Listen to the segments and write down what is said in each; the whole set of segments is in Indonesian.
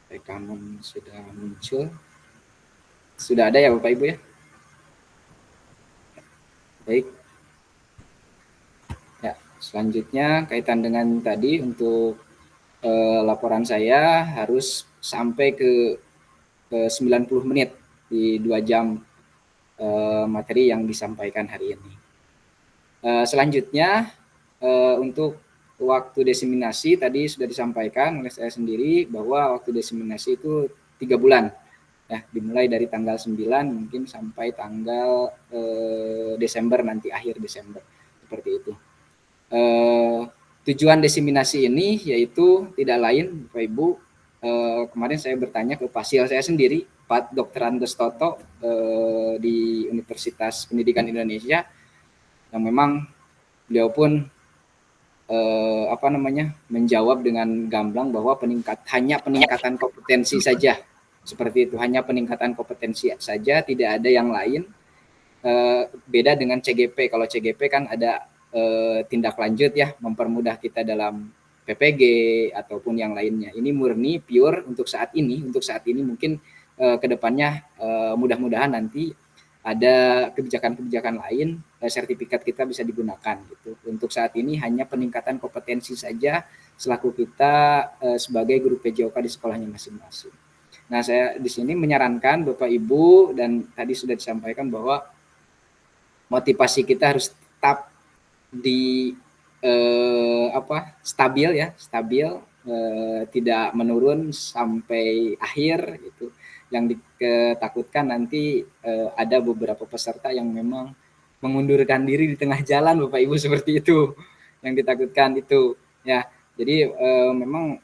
Rekaman sudah muncul. Sudah ada ya Bapak Ibu ya? Baik. Ya, selanjutnya kaitan dengan tadi untuk laporan saya harus sampai ke 90 menit di 2 jam materi yang disampaikan hari ini. Selanjutnya untuk waktu diseminasi tadi sudah disampaikan oleh saya sendiri bahwa waktu diseminasi itu 3 bulan. Ya, dimulai dari tanggal 9 mungkin sampai tanggal Desember nanti, akhir Desember. Seperti itu. Tujuan diseminasi ini yaitu tidak lain Bapak Ibu, kemarin saya bertanya ke pasil saya sendiri, Pak Dr. Andes Toto di Universitas Pendidikan Indonesia, yang memang beliau pun menjawab dengan gamblang bahwa hanya peningkatan kompetensi saja, seperti itu, hanya peningkatan kompetensi saja, tidak ada yang lain. Beda dengan CGP. Kalau CGP kan ada tindak lanjut ya, mempermudah kita dalam PPG ataupun yang lainnya. Ini murni pure untuk saat ini mungkin kedepannya mudah-mudahan nanti ada kebijakan-kebijakan lain, sertifikat kita bisa digunakan gitu. Untuk saat ini hanya peningkatan kompetensi saja selaku kita sebagai guru PJOK di sekolahnya masing-masing. Nah, saya di sini menyarankan Bapak Ibu, dan tadi sudah disampaikan bahwa motivasi kita harus tetap di stabil, tidak menurun sampai akhir gitu. Yang ditakutkan nanti ada beberapa peserta yang memang mengundurkan diri di tengah jalan Bapak Ibu, seperti itu yang ditakutkan itu ya. Jadi memang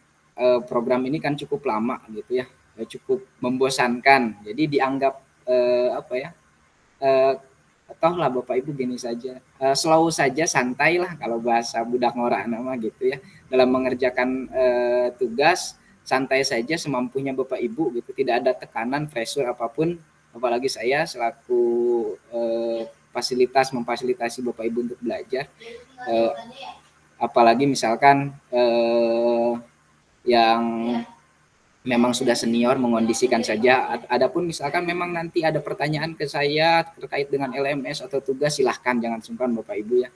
program ini kan cukup lama gitu ya, cukup membosankan. Jadi dianggap tohlah Bapak Ibu gini saja, slow saja, santai lah kalau bahasa budak ngorak nama gitu ya, dalam mengerjakan tugas, santai saja semampunya Bapak Ibu gitu, tidak ada tekanan, pressure apapun. Apalagi saya selaku memfasilitasi Bapak Ibu untuk belajar, apalagi misalkan yang memang sudah senior mengondisikan saja. Adapun misalkan memang nanti ada pertanyaan ke saya terkait dengan LMS atau tugas, silahkan, jangan sungkan Bapak Ibu ya.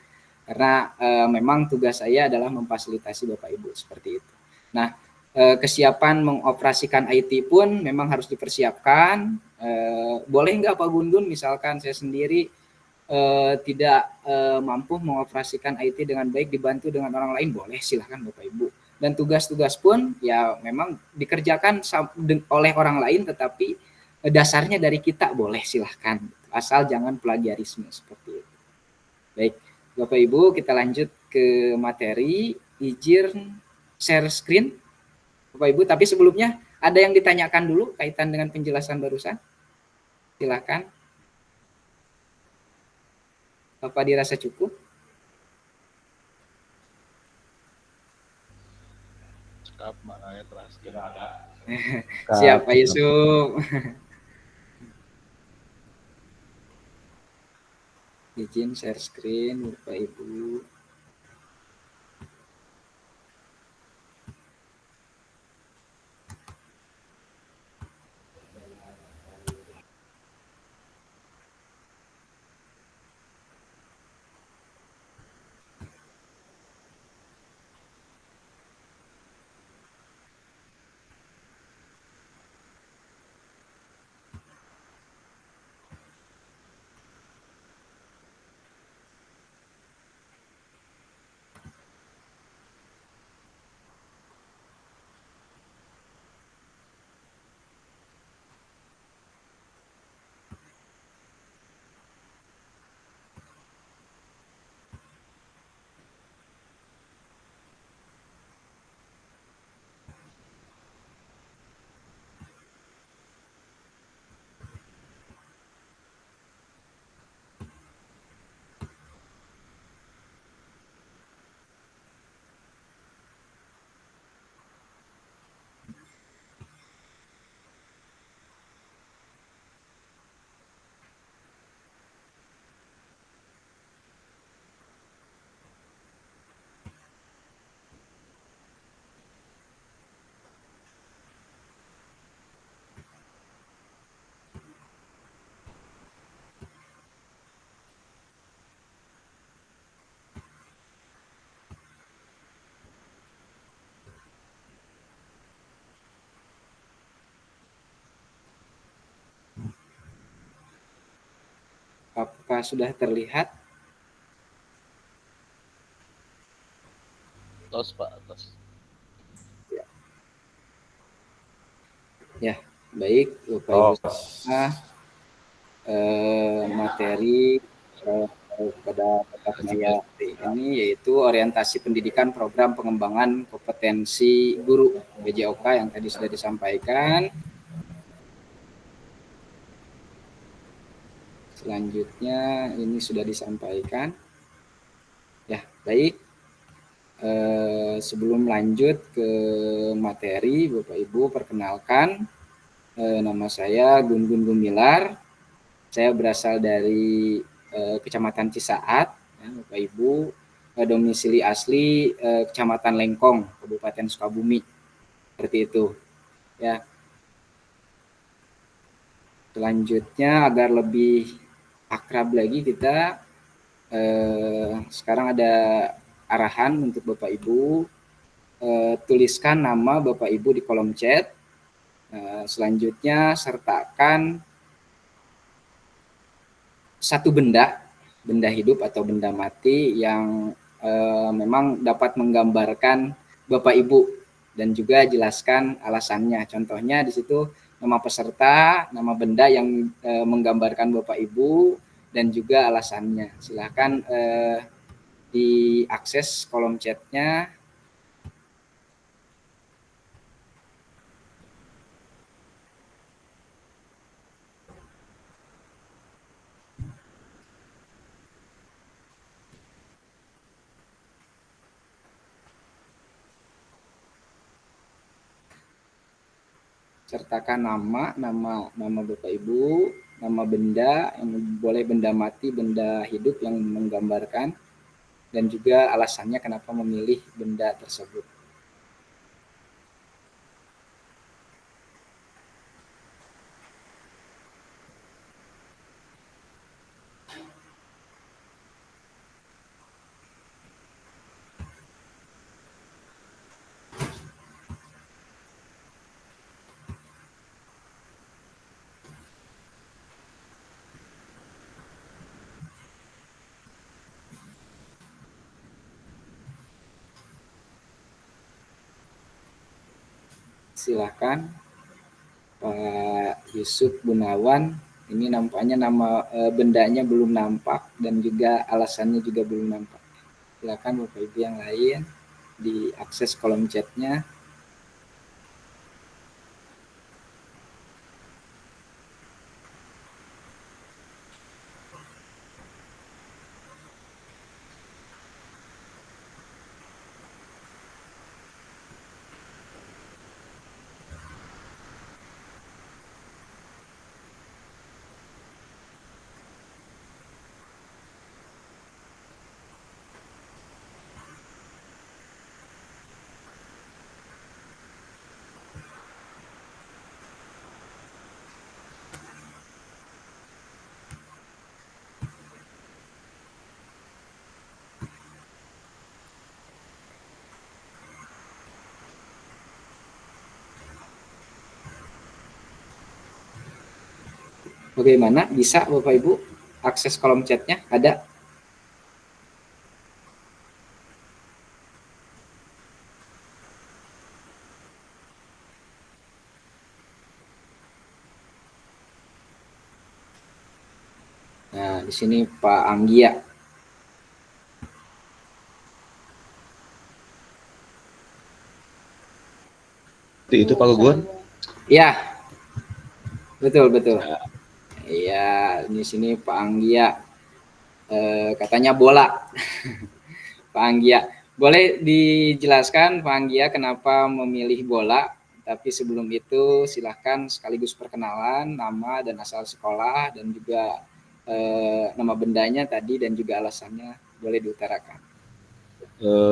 Karena memang tugas saya adalah memfasilitasi Bapak Ibu, seperti itu. Nah, kesiapan mengoperasikan IT pun memang harus dipersiapkan. Boleh nggak Pak Gundun, misalkan saya sendiri tidak mampu mengoperasikan IT dengan baik, dibantu dengan orang lain, boleh, silahkan Bapak Ibu. Dan tugas-tugas pun ya memang dikerjakan oleh orang lain, tetapi dasarnya dari kita, boleh, silahkan, asal jangan plagiarisme, seperti itu. Baik Bapak Ibu, kita lanjut ke materi. Izin share screen Bapak Ibu, tapi sebelumnya ada yang ditanyakan dulu kaitan dengan penjelasan barusan, silahkan. Apa dirasa cukup? Siap Pak Yusuf. Izin share screen Bapak Ibu. Apakah sudah terlihat? Tos Pak, tos. Ya, baik Bapak Ibu semua, materi pada saya hari ini yaitu orientasi pendidikan program pengembangan kompetensi guru BJOK yang tadi sudah disampaikan. Selanjutnya ini sudah disampaikan. Ya, baik. Sebelum lanjut ke materi, Bapak Ibu perkenalkan, nama saya Gun-Gun Gumilar. Saya berasal dari Kecamatan Cisaat, ya, Bapak Ibu. Domisili asli Kecamatan Lengkong, Kabupaten Sukabumi. Seperti itu. Ya. Selanjutnya agar lebih akrab lagi kita sekarang ada arahan untuk Bapak Ibu, tuliskan nama Bapak Ibu di kolom chat. Selanjutnya sertakan satu benda hidup atau benda mati yang memang dapat menggambarkan Bapak Ibu dan juga jelaskan alasannya. Contohnya di situ nama peserta, nama benda yang menggambarkan Bapak Ibu dan juga alasannya. Silakan diakses kolom chatnya. Sertakan nama Bapak Ibu, nama benda yang boleh benda mati, benda hidup yang menggambarkan, dan juga alasannya kenapa memilih benda tersebut. Silakan Pak Yusuf Gunawan. Ini nampaknya nama bendanya belum nampak dan juga alasannya juga belum nampak. Silakan Bapak Ibu yang lain diakses kolom chatnya. Bagaimana bisa Bapak Ibu akses kolom chatnya? Ada? Nah, di sini Pak Anggia. Itu Pak Gugun? Ya, betul. Iya, di sini Pak Anggia. Katanya bola. Pak Anggia. Boleh dijelaskan Pak Anggia kenapa memilih bola? Tapi sebelum itu silahkan sekaligus perkenalan, nama dan asal sekolah dan juga nama bendanya tadi dan juga alasannya boleh diutarakan.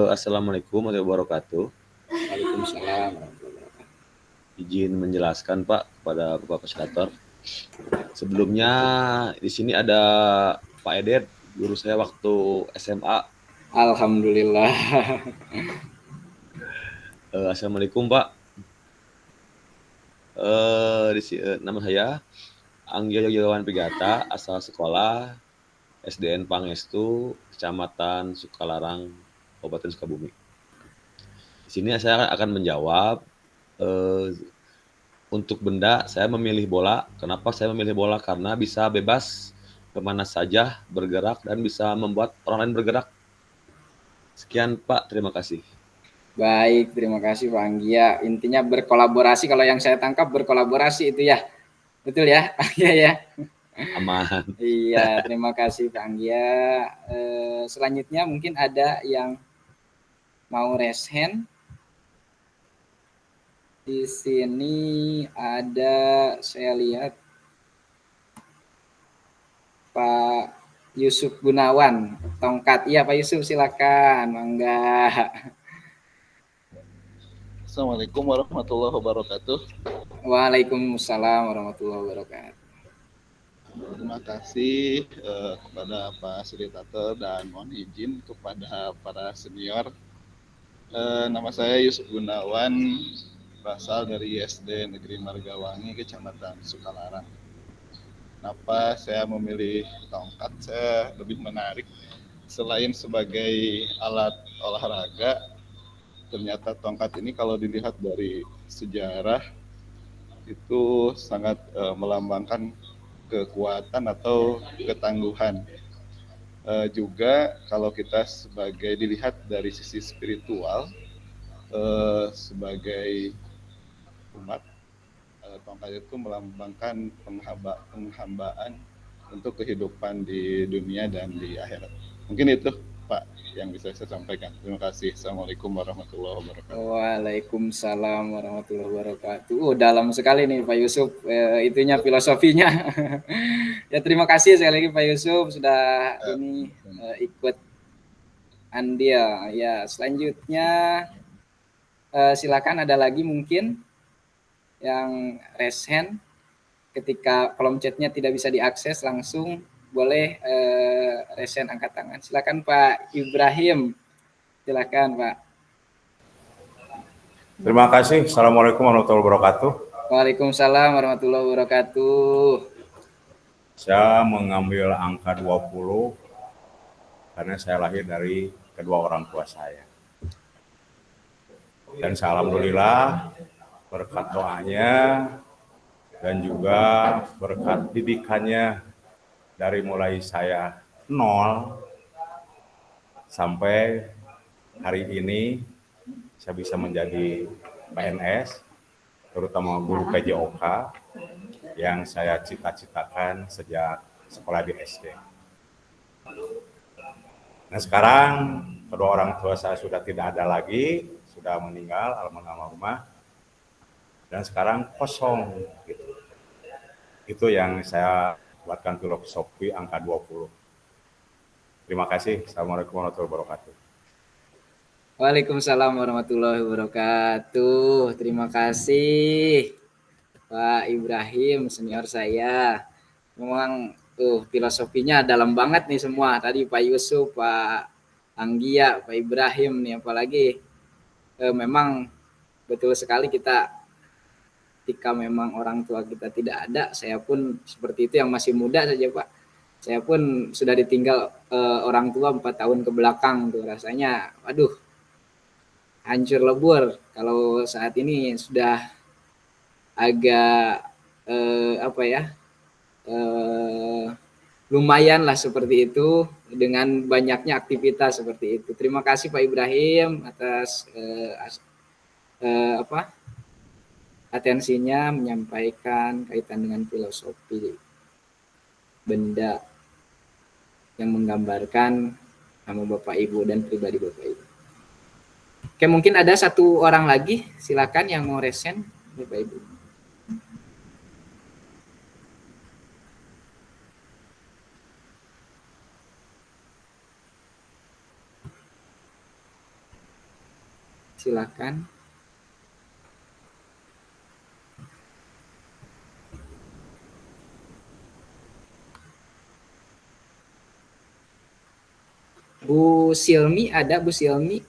Assalamualaikum warahmatullahi wabarakatuh. Waalaikumsalam warahmatullahi wabarakatuh. Izin menjelaskan Pak kepada Bapak Fasilitator. Sebelumnya di sini ada Pak Edet, guru saya waktu SMA. Alhamdulillah. Assalamualaikum Pak. Nama saya Anggia Yogawan Pigata, asal sekolah SDN Pangestu, Kecamatan Sukalarang, Kabupaten Sukabumi. Di sini saya akan menjawab untuk benda, saya memilih bola. Kenapa saya memilih bola? Karena bisa bebas kemana saja bergerak dan bisa membuat orang lain bergerak. Sekian Pak, terima kasih. Baik, terima kasih Pak Anggia. Intinya berkolaborasi, kalau yang saya tangkap berkolaborasi itu ya. Betul ya? Iya ya. Aman. Iya, terima kasih Pak Anggia. Selanjutnya mungkin ada yang mau raise hand. Di sini ada, saya lihat Pak Yusuf Gunawan, tongkat. Iya Pak Yusuf, silakan. Mangga. Assalamualaikum warahmatullahi wabarakatuh. Waalaikumsalam warahmatullahi wabarakatuh. Terima kasih kepada Pak Fasilitator dan mohon izin kepada para senior. Nama saya Yusuf Gunawan, berasal dari SD Negeri Margawangi, Kecamatan Sukalarang. Kenapa saya memilih tongkat? Saya lebih menarik selain sebagai alat olahraga, ternyata tongkat ini kalau dilihat dari sejarah itu sangat melambangkan kekuatan atau ketangguhan. Juga kalau kita sebagai dilihat dari sisi spiritual, sebagai umat, tongkat itu melambangkan penghambaan untuk kehidupan di dunia dan di akhirat. Mungkin itu Pak yang bisa saya sampaikan. Terima kasih. Assalamualaikum warahmatullahi wabarakatuh. Waalaikumsalam warahmatullahi wabarakatuh. Dalam sekali nih Pak Yusuf, itunya filosofinya. Ya terima kasih sekali lagi Pak Yusuf sudah ini ikut andil. Ya selanjutnya silakan ada lagi mungkin yang raise hand. Ketika kolom chatnya tidak bisa diakses langsung, boleh raise hand, angkat tangan. Silakan Pak Ibrahim. Silakan Pak. Terima kasih. Assalamualaikum warahmatullahi wabarakatuh. Waalaikumsalam warahmatullahi wabarakatuh. Saya mengambil angka 20 karena saya lahir dari kedua orang tua saya. Dan alhamdulillah berkat doanya dan juga berkat didikannya dari mulai saya 0 sampai hari ini saya bisa menjadi PNS, terutama guru PJOK yang saya cita-citakan sejak sekolah di SD. Nah sekarang kedua orang tua saya sudah tidak ada lagi, sudah meninggal almarhumah, dan sekarang kosong gitu. Itu yang saya buatkan filosofi angka 20. Terima kasih. Assalamualaikum warahmatullahi wabarakatuh. Waalaikumsalam warahmatullahi wabarakatuh. Terima kasih Pak Ibrahim, senior saya. Memang filosofinya dalam banget nih semua. Tadi Pak Yusuf, Pak Anggia, Pak Ibrahim nih, apalagi memang betul sekali kita ketika memang orang tua kita tidak ada, saya pun seperti itu yang masih muda saja Pak. Saya pun sudah ditinggal orang tua 4 tahun ke belakang tuh, rasanya waduh hancur lebur. Kalau saat ini sudah agak lumayan lah seperti itu dengan banyaknya aktivitas seperti itu. Terima kasih Pak Ibrahim atas atensinya menyampaikan kaitan dengan filosofi benda yang menggambarkan nama Bapak Ibu dan pribadi Bapak Ibu. Oke, mungkin ada satu orang lagi, silakan yang mau resen Bapak Ibu. Silakan. Bu Silmi ada, Bu Silmi?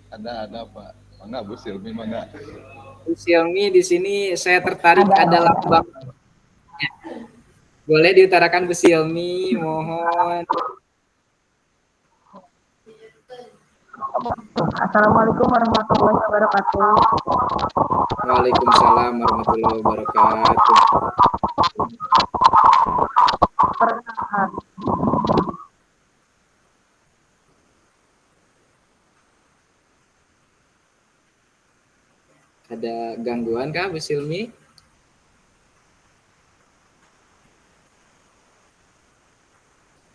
Ada Pak. Mana Bu Silmi mana? Bu Silmi di sini saya tertarik ada lambang Boleh diutarakan Bu Silmi, mohon. Assalamualaikum warahmatullahi wabarakatuh. Waalaikumsalam warahmatullahi wabarakatuh. Perkenalkan, Ada gangguan kah Bu Silmi?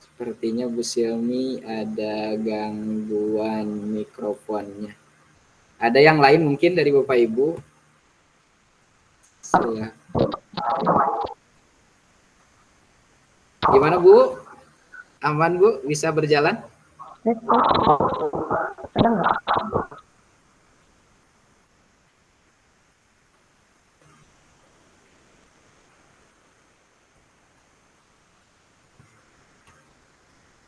Sepertinya Bu Silmi ada gangguan mikrofonnya. Ada yang lain mungkin dari Bapak Ibu? Silakan. Gimana Bu? Aman Bu? Bisa berjalan? ada nggak?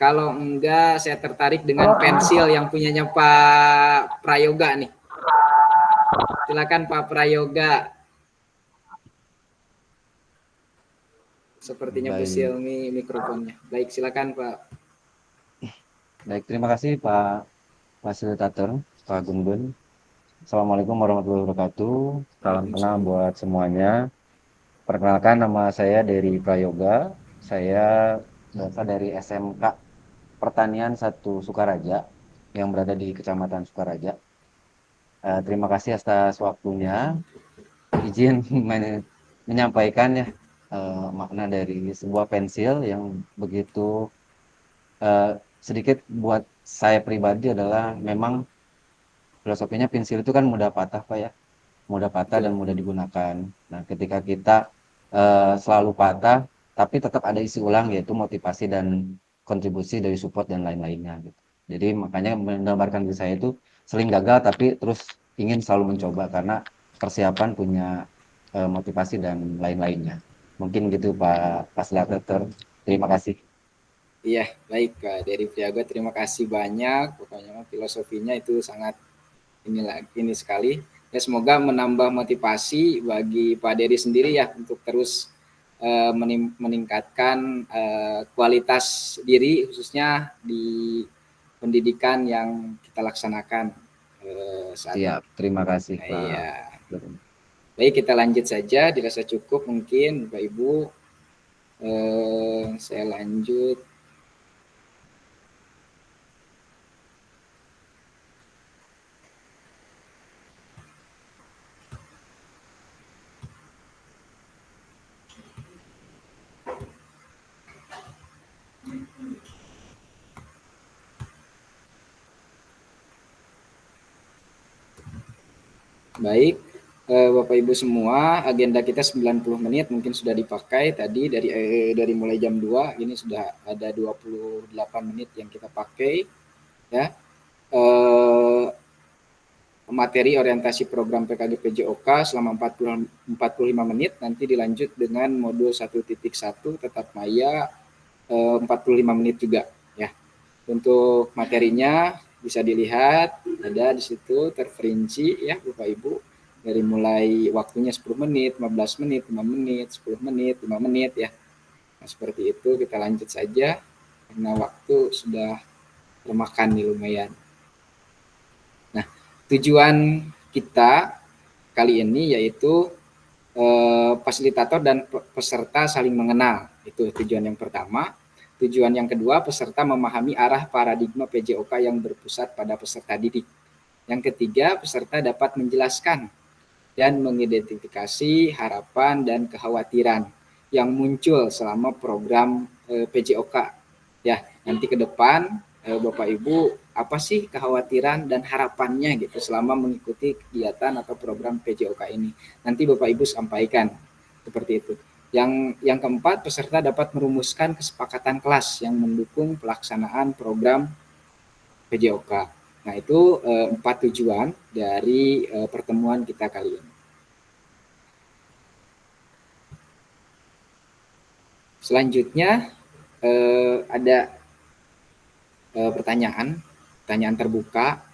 Kalau enggak, saya tertarik dengan pensil yang punyanya Pak Prayoga nih. Silakan Pak Prayoga. Sepertinya Bu Baik. Silmi mikrofonnya. Baik, silakan Pak. Baik, terima kasih Pak Fasilitator, Pak Gun. Assalamualaikum warahmatullahi wabarakatuh. Salam kenal buat semuanya. Perkenalkan, nama saya Dery Prayoga. Saya berasal dari SMK Pertanian 1 Sukaraja yang berada di Kecamatan Sukaraja. Terima kasih atas waktunya. Izin menyampaikan ya makna dari sebuah pensil yang begitu sedikit buat saya pribadi adalah memang filosofinya pensil itu kan mudah patah Pak ya, mudah patah dan mudah digunakan. Nah ketika kita selalu patah tapi tetap ada isi ulang yaitu motivasi dan kontribusi dari support dan lain-lainnya gitu. Jadi makanya menggambarkan diri saya itu sering gagal tapi terus ingin selalu mencoba karena persiapan punya motivasi dan lain-lainnya. Mungkin gitu Pak Fasilitator. Terima kasih. Iya, baik Pak Dery Prayoga, terima kasih banyak. Pokoknya filosofinya itu sangat ini sekali. Ya semoga menambah motivasi bagi Pak Dery sendiri ya untuk terus meningkatkan kualitas diri khususnya di pendidikan yang kita laksanakan saat ini. Siap, terima kasih Pak. Iya. Baik, kita lanjut saja. Dirasa cukup mungkin Bapak Ibu. Saya lanjut. Baik, Bapak Ibu semua, agenda kita 90 menit mungkin sudah dipakai tadi dari mulai jam 2, ini sudah ada 28 menit yang kita pakai ya. Materi orientasi program PKG PJOK selama 45 menit, nanti dilanjut dengan modul 1.1 tetap maya 45 menit juga ya. Untuk materinya bisa dilihat ada di situ terperinci ya Bapak Ibu, dari mulai waktunya 10 menit, 15 menit, 5 menit, 10 menit, 5 menit ya. Nah, seperti itu kita lanjut saja karena waktu sudah termakan nih lumayan. Nah, tujuan kita kali ini yaitu fasilitator dan peserta saling mengenal. Itu tujuan yang pertama. Tujuan yang kedua, peserta memahami arah paradigma PJOK yang berpusat pada peserta didik. Yang ketiga, peserta dapat menjelaskan dan mengidentifikasi harapan dan kekhawatiran yang muncul selama program PJOK. Ya, nanti ke depan Bapak Ibu, apa sih kekhawatiran dan harapannya gitu selama mengikuti kegiatan atau program PJOK ini. Nanti Bapak Ibu sampaikan seperti itu. Yang keempat, peserta dapat merumuskan kesepakatan kelas yang mendukung pelaksanaan program PJOK. Nah, itu 4 tujuan dari pertemuan kita kali ini. Selanjutnya ada pertanyaan terbuka.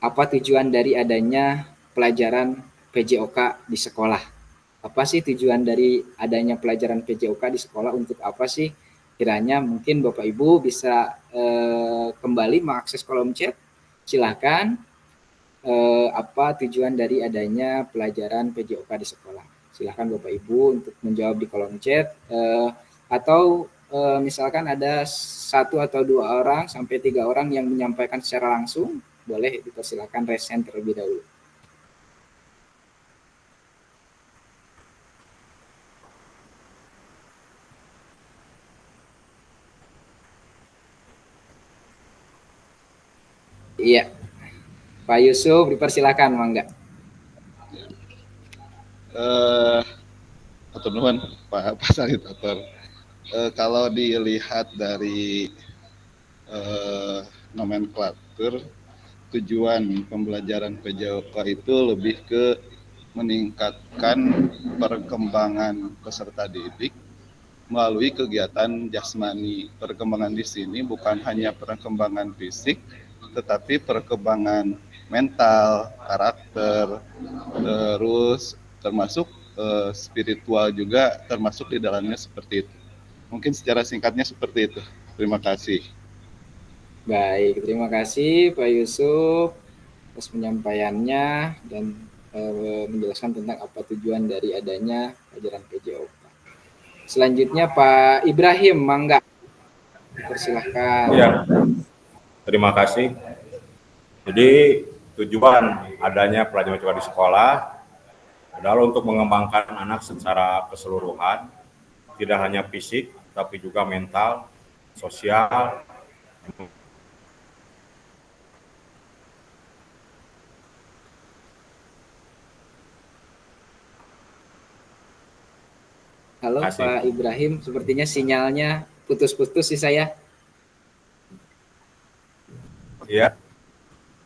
Apa tujuan dari adanya pelajaran PJOK di sekolah? apa sih tujuan dari adanya pelajaran PJOK di sekolah, untuk apa sih? Kiranya mungkin Bapak Ibu bisa kembali mengakses kolom chat. Silakan, apa tujuan dari adanya pelajaran PJOK di sekolah. Silahkan Bapak Ibu untuk menjawab di kolom chat, atau misalkan ada 1 atau 2 orang sampai 3 orang yang menyampaikan secara langsung, boleh dipersilakan raise hand terlebih dahulu. Iya, Pak Yusuf dipersilakan, Mangga. Atur nuhun Pak Fasilitator. Kalau dilihat dari nomenklatur, tujuan pembelajaran PJOK itu lebih ke meningkatkan perkembangan peserta didik melalui kegiatan jasmani. Perkembangan di sini bukan hanya perkembangan fisik, tetapi perkembangan mental, karakter, terus termasuk spiritual juga termasuk di dalamnya seperti itu. Mungkin secara singkatnya seperti itu. Terima kasih. Baik, terima kasih Pak Yusuf atas penyampaiannya dan menjelaskan tentang apa tujuan dari adanya pelajaran PJOK. Selanjutnya Pak Ibrahim, Mangga. Persilahkan. Ya, terima kasih. Jadi tujuan adanya pelajaran PJOK di sekolah adalah untuk mengembangkan anak secara keseluruhan, tidak hanya fisik, tapi juga mental, sosial. Halo Pak Ibrahim, sepertinya sinyalnya putus-putus sih saya. Iya.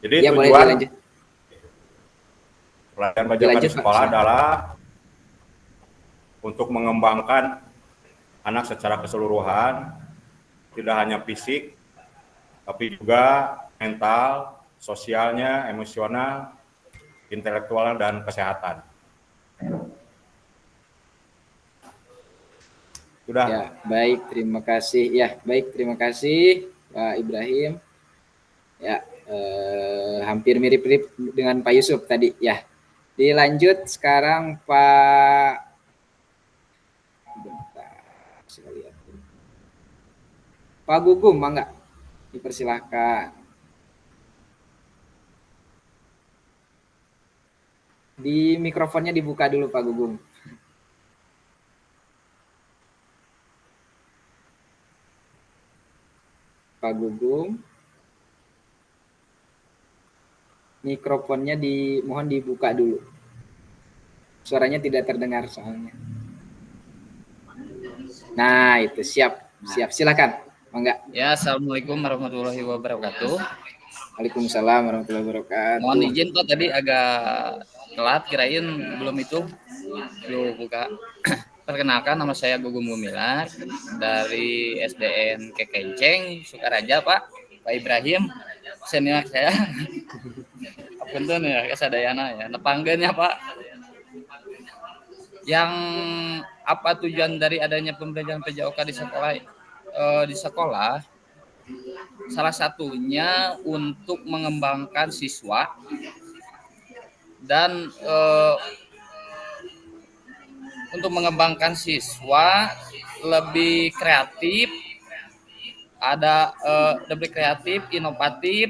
Jadi ya, boleh tujuan dilanjut. pelajaran PJOK di sekolah adalah untuk mengembangkan anak secara keseluruhan, tidak hanya fisik, tapi juga mental, sosialnya, emosional, intelektual, dan kesehatan. Sudah. Ya, baik, terima kasih. Ya, baik, terima kasih Pak Ibrahim. Ya, hampir mirip-mirip dengan Pak Yusuf tadi. Ya, dilanjut sekarang Pak. Pak Gugum, Mangga. Dipersilahkan. Di mikrofonnya dibuka dulu Pak Gugum. Pak Gugum. Mikrofonnya mohon dibuka dulu. Suaranya tidak terdengar soalnya. Nah, itu siap. Silakan. Mangga. Ya, assalamualaikum warahmatullahi wabarakatuh. Waalaikumsalam warahmatullahi wabarakatuh. Mohon izin Pak, tadi agak telat, kirain belum buka. Perkenalkan, nama saya Gugum Gumilar dari SDN Kekenceng, Sukaraja Pak Ibrahim, senior saya. Punten ya, kesadayana ya, nepanggeunnya Pak. Yang apa tujuan dari adanya pembelajaran PJOK di sekolah? Salah satunya untuk mengembangkan siswa dan untuk mengembangkan siswa lebih kreatif, lebih kreatif, inovatif,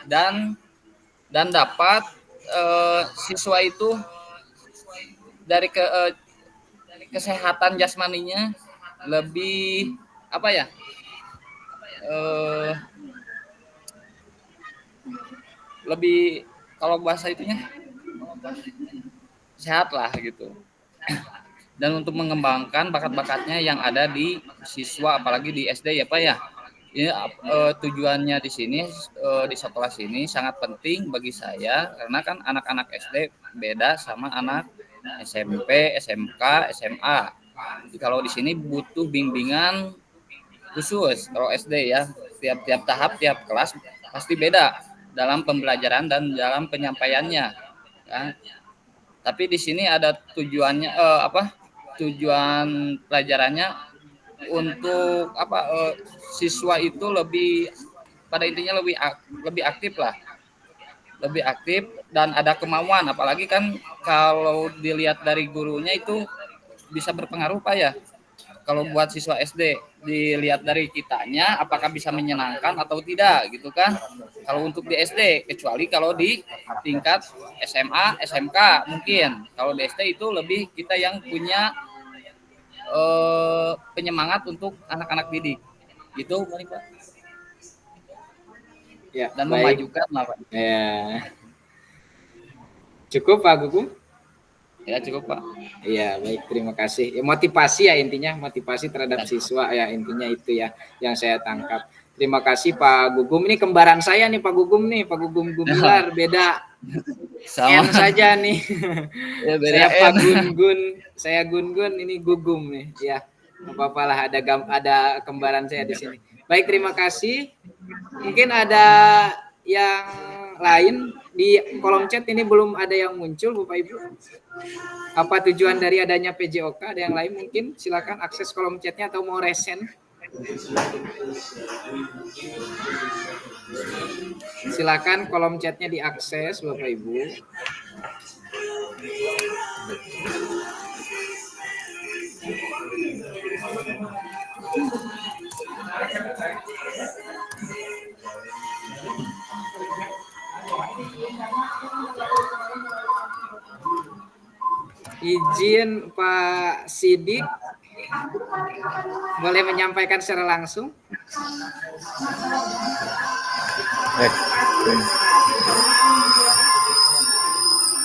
dan dapat siswa itu dari kesehatan jasmaninya lebih lebih, kalau bahasa itunya sehat lah gitu. Dan untuk mengembangkan bakat-bakatnya yang ada di siswa, apalagi di SD ya Pak ya. Ini tujuannya di sini, di sekolah sini sangat penting bagi saya, karena kan anak-anak SD beda sama anak SMP, SMK, SMA. Jadi kalau di sini butuh bimbingan khusus. Kalau SD ya, tiap tahap, tiap kelas pasti beda dalam pembelajaran dan dalam penyampaiannya. Ya. Tapi di sini ada tujuannya tujuan pelajarannya untuk siswa itu lebih pada intinya lebih aktif lah, lebih aktif dan ada kemauan, apalagi kan kalau dilihat dari gurunya itu bisa berpengaruh Pak ya. Kalau buat siswa SD dilihat dari kitanya apakah bisa menyenangkan atau tidak gitu kan. Kalau untuk di SD, kecuali kalau di tingkat SMA, SMK mungkin. Kalau di SD itu lebih kita yang punya penyemangat untuk anak-anak didik. Gitu paling Pak. Ya, Dan baik. memajukan lah Pak. Ya. Cukup Pak Gugum? Ya cukup Pak. Iya, baik, terima kasih. Ya, motivasi ya intinya, motivasi terhadap siswa ya intinya itu ya yang saya tangkap. Terima kasih Pak Gugum. Ini kembaran saya nih Pak Gugum nih, Pak Gugum Gumilar, beda Sama. N saja nih. Ya, beda Saya Pak N. Gun-gun, saya Gun-gun, ini Gugum nih. Ya, apa-apa lah ada kembaran saya di sini. Baik, terima kasih. Mungkin ada yang lain di kolom chat ini belum ada yang muncul Bapak Ibu. Apa tujuan dari adanya PJOK? Ada yang lain mungkin? Silakan akses kolom chatnya atau mau resen. Silakan kolom chatnya diakses Bapak Ibu. Izin Pak Sidik, boleh menyampaikan secara langsung?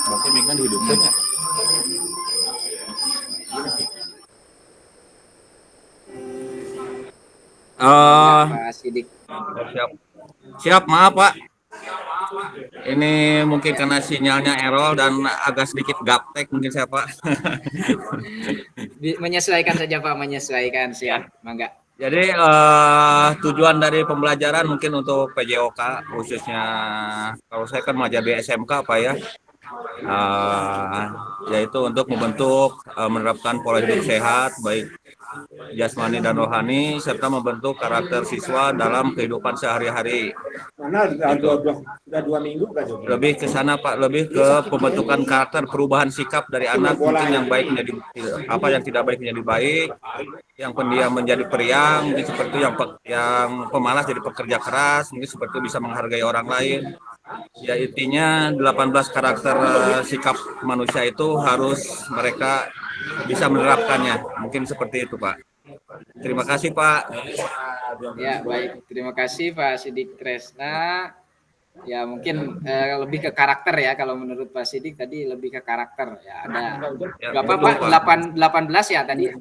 Oke, Minggan dihidupkan ya. Pak Sidik. Siap, maaf Pak. Ini mungkin karena sinyalnya error dan agak sedikit gaptek mungkin saya Pak. Menyesuaikan saja Pak, menyesuaikan siap, mangga. Jadi tujuan dari pembelajaran mungkin untuk PJOK khususnya kalau saya kan mengajar di SMK Pak ya, yaitu untuk membentuk menerapkan pola hidup sehat baik jasmani dan rohani serta membentuk karakter siswa dalam kehidupan sehari-hari. Mana udah 2 minggu kan? Lebih ke sana Pak, lebih ke pembentukan karakter, perubahan sikap dari anak mungkin yang baik menjadi apa, yang tidak baik menjadi baik, yang pendiam menjadi periang, mungkin seperti yang pemalas jadi pekerja keras, mungkin seperti bisa menghargai orang lain. Ya intinya 18 karakter sikap manusia itu harus mereka bisa menerapkannya, mungkin seperti itu Pak. Terima kasih Pak. Ya baik, terima kasih Pak Sidik Tresna. Ya mungkin lebih ke karakter ya, kalau menurut Pak Sidik tadi lebih ke karakter ya. Ada berapa Pak? 18 ya tadi?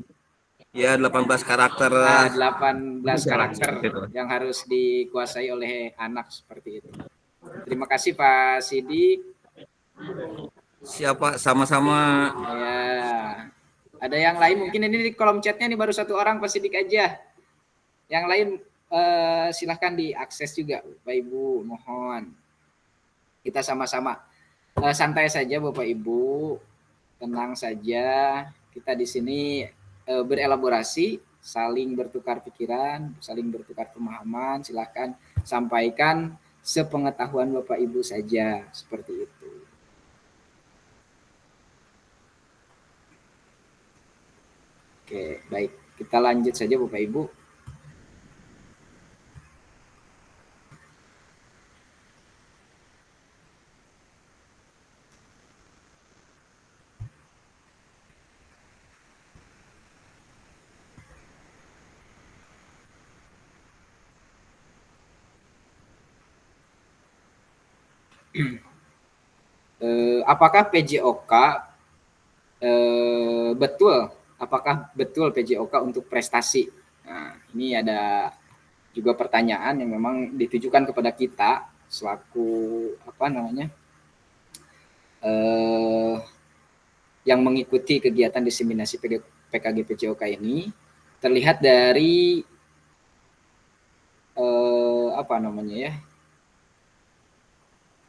Ya 18 karakter. 18 karakter yang harus dikuasai oleh anak seperti itu. Terima kasih Pak Sidik. Siapa sama-sama. Ya. Ada yang lain mungkin ini di kolom chatnya nih baru satu orang Pak Sidik aja. Yang lain silahkan diakses juga Bapak Ibu, mohon. Kita sama-sama santai saja Bapak Ibu, tenang saja. Kita di sini berelaborasi, saling bertukar pikiran, saling bertukar pemahaman. Silahkan sampaikan sepengetahuan Bapak Ibu saja, seperti itu. Oke, baik. Kita lanjut saja Bapak Ibu. Apakah PJOK betul? Apakah betul PJOK untuk prestasi? Nah, ini ada juga pertanyaan yang memang ditujukan kepada kita selaku yang mengikuti kegiatan diseminasi PKG PJOK ini. Terlihat dari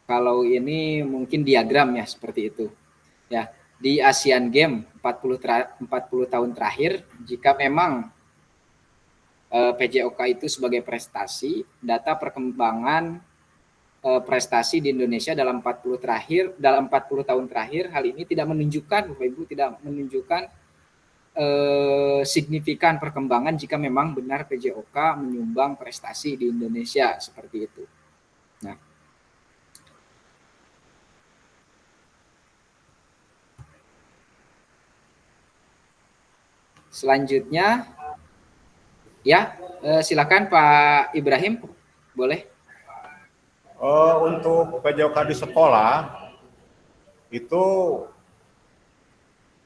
kalau ini mungkin diagram ya seperti itu. Ya, di Asian Games 40 tahun terakhir, jika memang PJOK itu sebagai prestasi, data perkembangan prestasi di Indonesia dalam 40 tahun terakhir, hal ini tidak menunjukkan, Bapak Ibu, tidak menunjukkan signifikan perkembangan jika memang benar PJOK menyumbang prestasi di Indonesia seperti itu. Nah, selanjutnya, ya, silakan Pak Ibrahim, boleh. Untuk PJOK di sekolah itu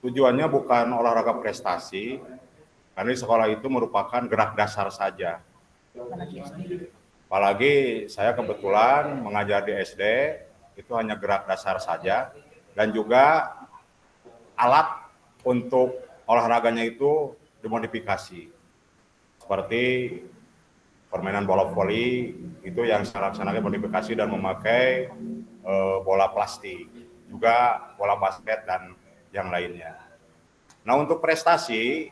tujuannya bukan olahraga prestasi, karena di sekolah itu merupakan gerak dasar saja. Apalagi saya kebetulan mengajar di SD, itu hanya gerak dasar saja, dan juga alat untuk olahraganya itu dimodifikasi. Seperti permainan bola voli, itu yang saya laksanakan modifikasi dan memakai bola plastik, juga bola basket dan yang lainnya. Nah, untuk prestasi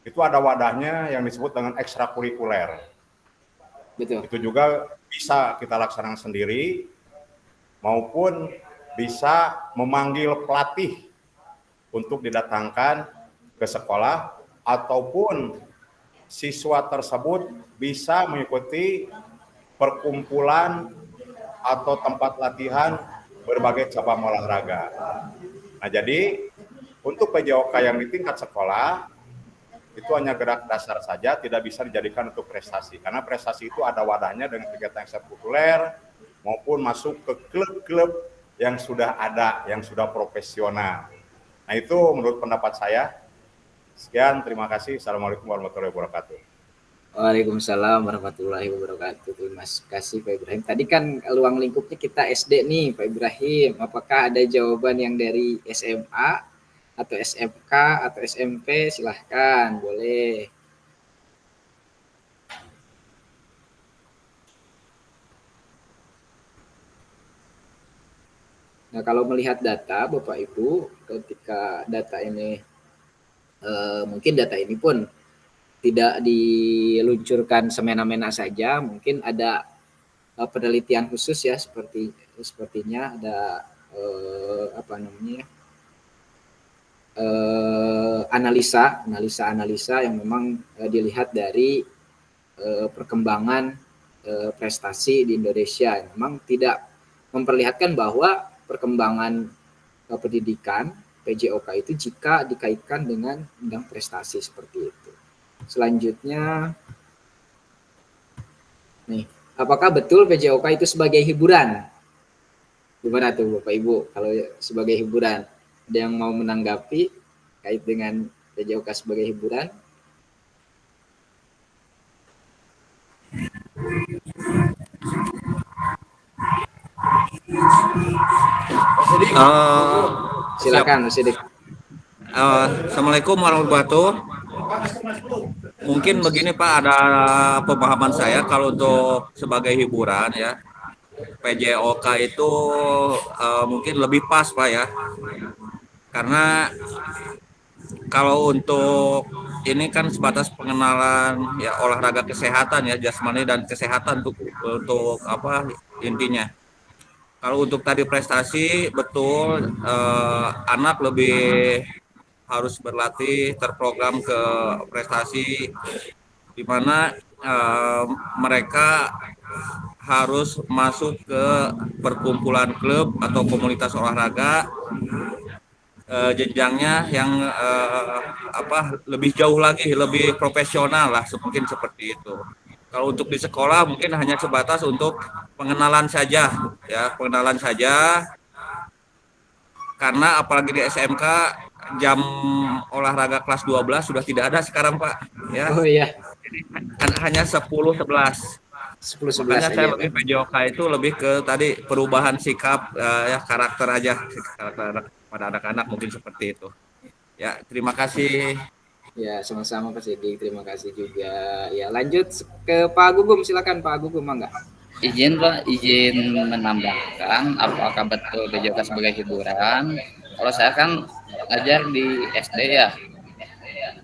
itu ada wadahnya yang disebut dengan ekstrakurikuler. Betul. Itu juga bisa kita laksanakan sendiri maupun bisa memanggil pelatih untuk didatangkan ke sekolah, ataupun siswa tersebut bisa mengikuti perkumpulan atau tempat latihan berbagai cabang olahraga. Nah, jadi untuk PJOK yang di tingkat sekolah itu hanya gerak dasar saja, tidak bisa dijadikan untuk prestasi. Karena prestasi itu ada wadahnya dengan kegiatan ekstrakurikuler maupun masuk ke klub-klub yang sudah ada, yang sudah profesional. Nah, itu menurut pendapat saya. Sekian, terima kasih. Assalamualaikum warahmatullahi wabarakatuh. Waalaikumsalam warahmatullahi wabarakatuh. Terima kasih Pak Ibrahim. Tadi kan ruang lingkupnya kita SD nih Pak Ibrahim. Apakah ada jawaban yang dari SMA atau SMK atau SMP? Silahkan, boleh. Nah, kalau melihat data Bapak Ibu, ketika data ini mungkin data ini pun tidak diluncurkan semena-mena saja, mungkin ada penelitian khusus ya, sepertinya ada analisa yang memang dilihat dari perkembangan prestasi di Indonesia. Memang tidak memperlihatkan bahwa perkembangan pendidikan PJOK itu jika dikaitkan dengan bidang prestasi seperti itu. Selanjutnya, nih, apakah betul PJOK itu sebagai hiburan? Gimana tuh Bapak Ibu kalau sebagai hiburan? Ada yang mau menanggapi kait dengan PJOK sebagai hiburan? Silakan, Sidik. Assalamualaikum warahmatullahi wabarakatuh. Mungkin begini Pak, ada pemahaman saya kalau untuk sebagai hiburan ya, PJOK itu mungkin lebih pas Pak ya, karena kalau untuk ini kan sebatas pengenalan ya olahraga kesehatan ya, jasmani dan kesehatan untuk apa intinya. Kalau untuk tadi prestasi, betul anak lebih harus berlatih, terprogram ke prestasi, di mana mereka harus masuk ke perkumpulan klub atau komunitas olahraga, jenjangnya yang lebih jauh lagi, lebih profesional lah, mungkin seperti itu. Kalau untuk di sekolah mungkin hanya sebatas untuk pengenalan saja, ya pengenalan saja. Karena apalagi di SMK jam olahraga kelas 12 sudah tidak ada sekarang Pak. Ya. Oh iya. Jadi, hanya 10-11. Makanya saya lebih PJOK itu lebih ke tadi perubahan sikap ya karakter aja, karakter pada anak-anak mungkin seperti itu. Ya terima kasih. Ya sama-sama Pak Sidik, terima kasih juga. Ya lanjut ke Pak Gugum, silakan Pak Gugum, mangga. Izin Pak, izin menambahkan apakah betul PJOK sebagai hiburan? Kalau saya kan ngajar di SD ya.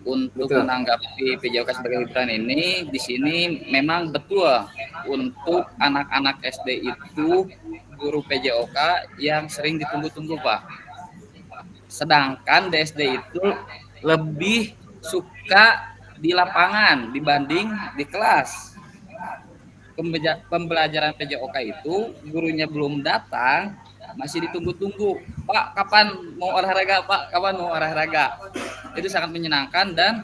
Untuk Betul. menanggapi PJOK sebagai hiburan ini, di sini memang betul untuk anak-anak SD itu guru PJOK yang sering ditunggu-tunggu, Pak. Sedangkan di SD itu lebih suka di lapangan dibanding di kelas. Pembelajaran PJOK itu gurunya belum datang, masih ditunggu-tunggu. Pak, kapan mau olahraga? Pak, kapan mau olahraga? Itu sangat menyenangkan dan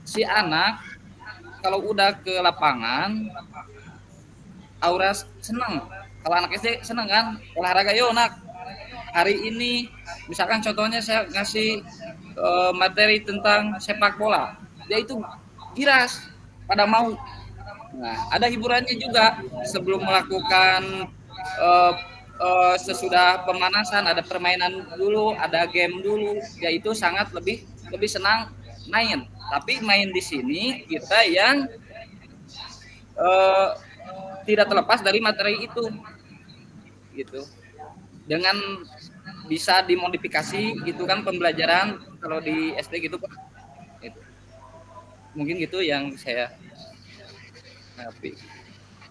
si anak kalau udah ke lapangan aura senang. Kalau anak SD senang kan olahraga, yuk nak. Hari ini misalkan contohnya saya ngasih materi tentang sepak bola, dia itu giras pada mau. Nah, ada hiburannya juga sebelum melakukan sesudah pemanasan, ada permainan dulu, ada game dulu, yaitu sangat lebih senang main. Tapi main di sini kita yang tidak terlepas dari materi itu, gitu. Dengan bisa dimodifikasi gitu kan pembelajaran kalau di SD gitu Pak. Mungkin gitu yang saya tapi.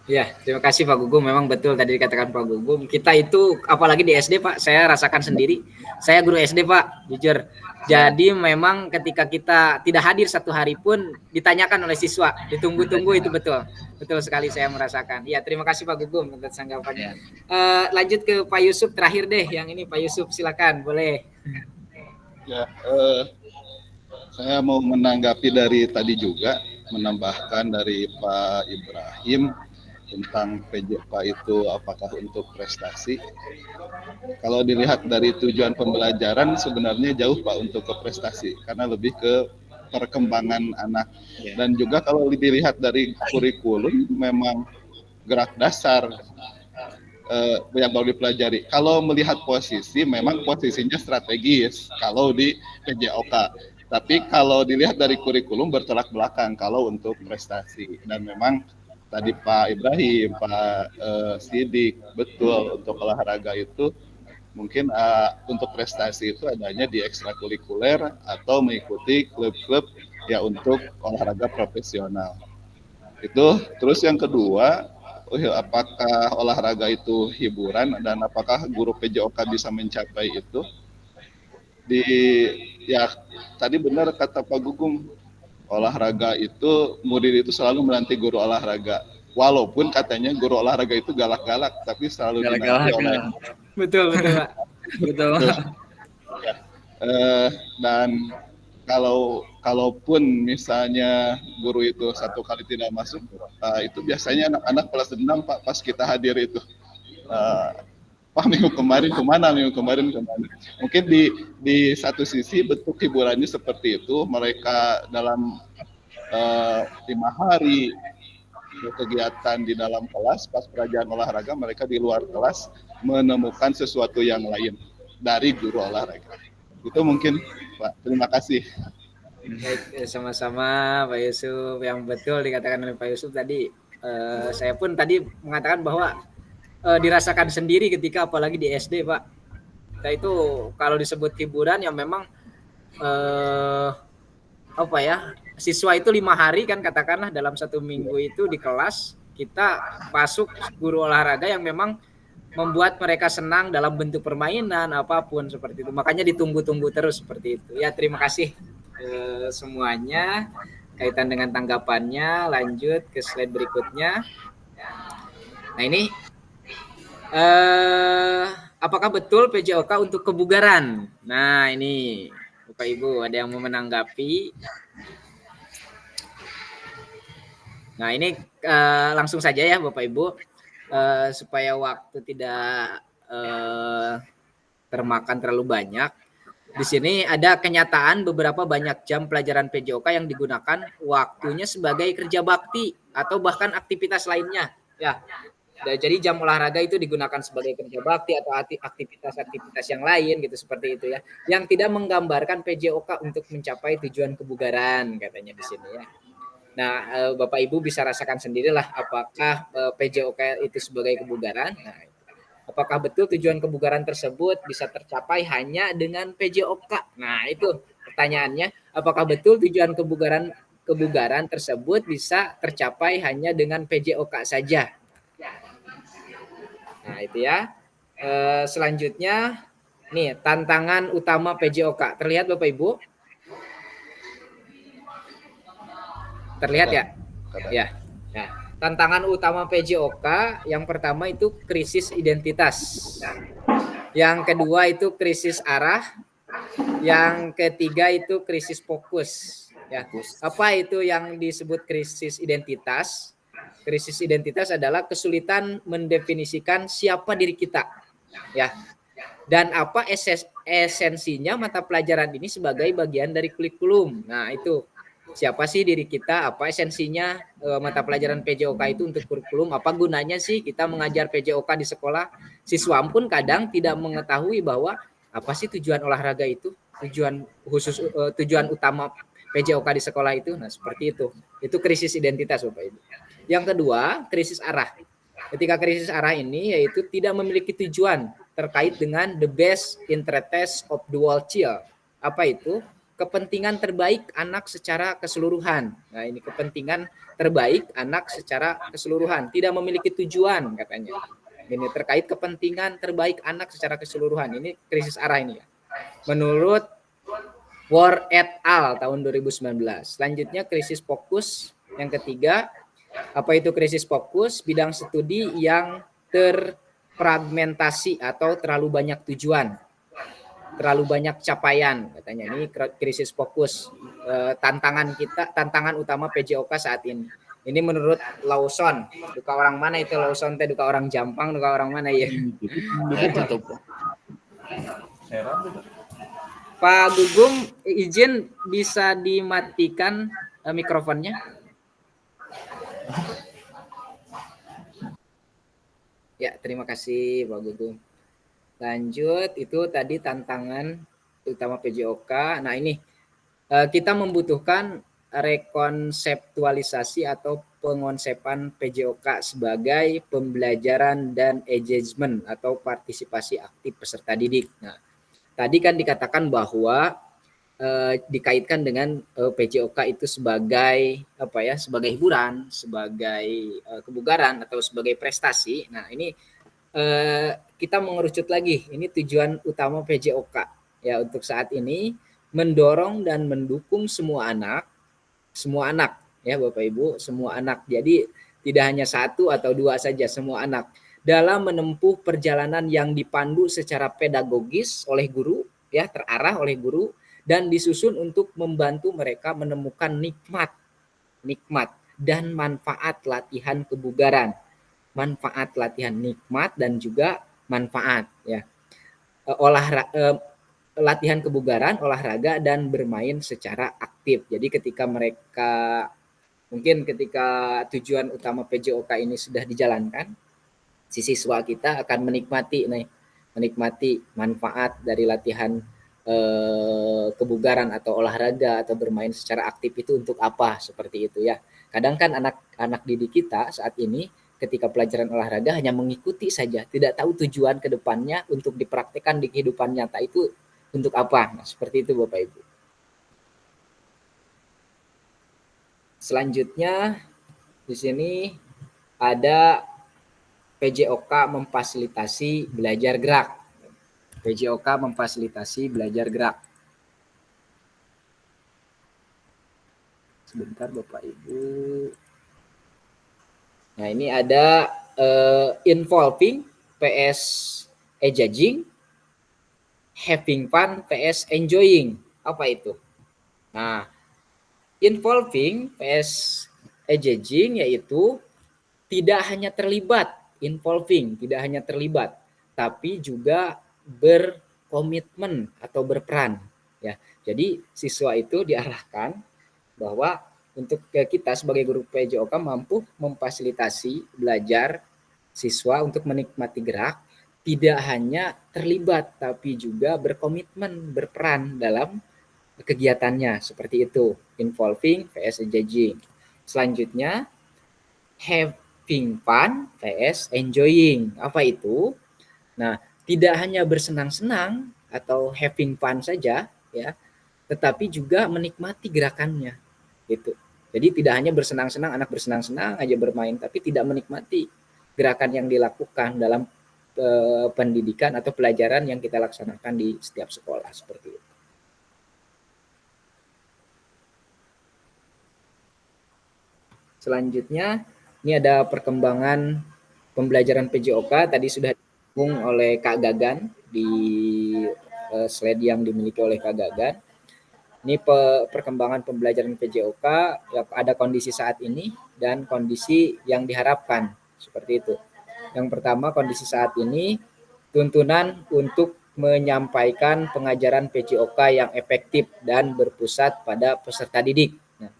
Ya, terima kasih Pak Gugum. Memang betul tadi dikatakan Pak Gugum. Kita itu apalagi di SD Pak, saya rasakan sendiri. Saya guru SD Pak, jujur. Jadi memang ketika kita tidak hadir satu hari pun ditanyakan oleh siswa, ditunggu-tunggu itu betul. Betul sekali saya merasakan. Ya, terima kasih Pak Gugum atas tanggapannya. Lanjut ke Pak Yusuf terakhir deh. Yang ini Pak Yusuf silakan, boleh. Ya, saya mau menanggapi dari tadi juga, menambahkan dari Pak Ibrahim tentang PJOK itu apakah untuk prestasi. Kalau dilihat dari tujuan pembelajaran sebenarnya jauh Pak untuk ke prestasi, karena lebih ke perkembangan anak. Dan juga kalau dilihat dari kurikulum memang gerak dasar yang baru dipelajari. Kalau melihat posisi, memang posisinya strategis kalau di PJOK. Tapi kalau dilihat dari kurikulum bertolak belakang kalau untuk prestasi. Dan memang tadi Pak Ibrahim, Pak Sidik, betul untuk olahraga itu mungkin untuk prestasi itu adanya di ekstrakurikuler atau mengikuti klub-klub ya untuk olahraga profesional. Itu terus yang kedua, apakah olahraga itu hiburan dan apakah guru PJOK bisa mencapai itu? Ya tadi benar kata Pak Gugum, olahraga itu murid itu selalu menanti guru olahraga. Walaupun katanya guru olahraga itu galak-galak, tapi selalu dinanti oleh. Betul Pak. Betul. Ya. Dan kalaupun misalnya guru itu satu kali tidak masuk, itu biasanya anak-anak kelas 6 Pak pas kita hadir itu. Pak minggu kemarin kemana? Mungkin di satu sisi bentuk hiburannya seperti itu, mereka dalam 5 hari kegiatan di dalam kelas, pas pelajaran olahraga mereka di luar kelas menemukan sesuatu yang lain dari guru olahraga. Itu mungkin Pak, terima kasih. Baik, sama-sama Pak Yusuf. Yang betul dikatakan oleh Pak Yusuf tadi, saya pun tadi mengatakan bahwa dirasakan sendiri ketika apalagi di SD Pak. Kita itu kalau disebut hiburan yang memang siswa itu 5 hari kan katakanlah dalam 1 minggu itu di kelas kita masuk guru olahraga yang memang membuat mereka senang dalam bentuk permainan apapun seperti itu. Makanya ditunggu-tunggu terus seperti itu. Ya terima kasih semuanya kaitan dengan tanggapannya. Lanjut ke slide berikutnya. Nah ini apakah betul PJOK untuk kebugaran? Nah ini Bapak Ibu ada yang mau menanggapi? Nah ini langsung saja ya Bapak Ibu supaya waktu tidak termakan terlalu banyak. Di sini ada kenyataan beberapa banyak jam pelajaran PJOK yang digunakan waktunya sebagai kerja bakti atau bahkan aktivitas lainnya. Ya, jadi jam olahraga itu digunakan sebagai kerja bakti atau aktivitas-aktivitas yang lain gitu seperti itu ya. Yang tidak menggambarkan PJOK untuk mencapai tujuan kebugaran katanya di sini ya. Nah, Bapak Ibu bisa rasakan sendirilah apakah PJOK itu sebagai kebugaran. Nah, Apakah betul tujuan kebugaran tersebut bisa tercapai hanya dengan PJOK? Nah, itu pertanyaannya. Apakah betul tujuan kebugaran tersebut bisa tercapai hanya dengan PJOK saja? Nah, itu ya. Selanjutnya, nih tantangan utama PJOK. Terlihat Bapak Ibu? Terlihat ya? Ya. Nah, tantangan utama PJOK yang pertama itu krisis identitas. Yang kedua itu krisis arah. Yang ketiga itu krisis fokus. Ya. Apa itu yang disebut krisis identitas? Krisis identitas adalah kesulitan mendefinisikan siapa diri kita. Ya. Dan apa esensinya mata pelajaran ini sebagai bagian dari kurikulum. Nah, itu siapa sih diri kita, apa esensinya mata pelajaran PJOK itu untuk kurikulum, apa gunanya sih kita mengajar PJOK di sekolah. Siswa pun kadang tidak mengetahui bahwa apa sih tujuan olahraga itu, tujuan utama PJOK di sekolah itu. Nah, seperti itu. Itu krisis identitas Bapak Ibu. Yang kedua, krisis arah. Ketika krisis arah ini yaitu tidak memiliki tujuan terkait dengan the best interest of the whole child. Apa itu? Kepentingan terbaik anak secara keseluruhan. Nah, ini kepentingan terbaik anak secara keseluruhan. Tidak memiliki tujuan katanya. Ini terkait kepentingan terbaik anak secara keseluruhan. Ini krisis arah ini ya. Menurut Ward et al. Tahun 2019. Selanjutnya krisis fokus. Yang ketiga, apa itu krisis fokus? Bidang studi yang terfragmentasi atau terlalu banyak tujuan, terlalu banyak capaian katanya. Ini krisis fokus. Tantangan utama PJOK saat ini. Ini menurut Lawson. Duka orang mana itu Lawson teh? Duka orang Jampang, duka orang mana ya? Pak Gugum, izin bisa dimatikan mikrofonnya? Ya, terima kasih Pak Gugum. Lanjut, itu tadi tantangan utama PJOK. Nah, ini kita membutuhkan rekonseptualisasi atau pengonsepan PJOK sebagai pembelajaran dan engagement atau partisipasi aktif peserta didik. Nah, tadi kan dikatakan bahwa dikaitkan dengan PJOK itu sebagai apa ya, sebagai hiburan, sebagai kebugaran atau sebagai prestasi. Nah, ini kita mengerucut lagi. Ini tujuan utama PJOK ya untuk saat ini, mendorong dan mendukung semua anak ya Bapak Ibu, semua anak. Jadi tidak hanya satu atau dua saja, semua anak dalam menempuh perjalanan yang dipandu secara pedagogis oleh guru ya, terarah oleh guru dan disusun untuk membantu mereka menemukan nikmat dan manfaat latihan kebugaran. Manfaat latihan, nikmat dan juga manfaat ya. Latihan kebugaran, olahraga dan bermain secara aktif. Jadi ketika tujuan utama PJOK ini sudah dijalankan, si siswa kita akan menikmati manfaat dari latihan kebugaran atau olahraga atau bermain secara aktif itu untuk apa, seperti itu ya. Kadang kan anak didik kita saat ini ketika pelajaran olahraga hanya mengikuti saja, tidak tahu tujuan ke depannya untuk dipraktikkan di kehidupan nyata itu untuk apa. Nah, seperti itu Bapak Ibu. Selanjutnya di sini ada PJOK memfasilitasi belajar gerak. PJOK memfasilitasi belajar gerak. Sebentar Bapak Ibu. Nah, ini ada involving PS engaging, having fun PS enjoying. Apa itu? Nah, involving PS engaging yaitu tidak hanya terlibat, tapi juga berkomitmen atau berperan ya. Jadi siswa itu diarahkan bahwa untuk kita sebagai guru PJOK mampu memfasilitasi belajar siswa untuk menikmati gerak, tidak hanya terlibat tapi juga berkomitmen, berperan dalam kegiatannya, seperti itu. Involving vs engaging. Selanjutnya having fun vs enjoying. Apa itu? Nah, tidak hanya bersenang-senang atau having fun saja ya, tetapi juga menikmati gerakannya gitu. Jadi tidak hanya bersenang-senang, anak bersenang-senang aja bermain, tapi tidak menikmati gerakan yang dilakukan dalam pendidikan atau pelajaran yang kita laksanakan di setiap sekolah seperti itu. Selanjutnya, ini ada perkembangan pembelajaran PJOK, tadi sudah disinggung oleh Kak Gagan di slide yang dimiliki oleh Kak Gagan. Ini perkembangan pembelajaran PJOK, ada kondisi saat ini dan kondisi yang diharapkan, seperti itu. Yang pertama, kondisi saat ini, tuntunan untuk menyampaikan pengajaran PJOK yang efektif dan berpusat pada peserta didik. Nah,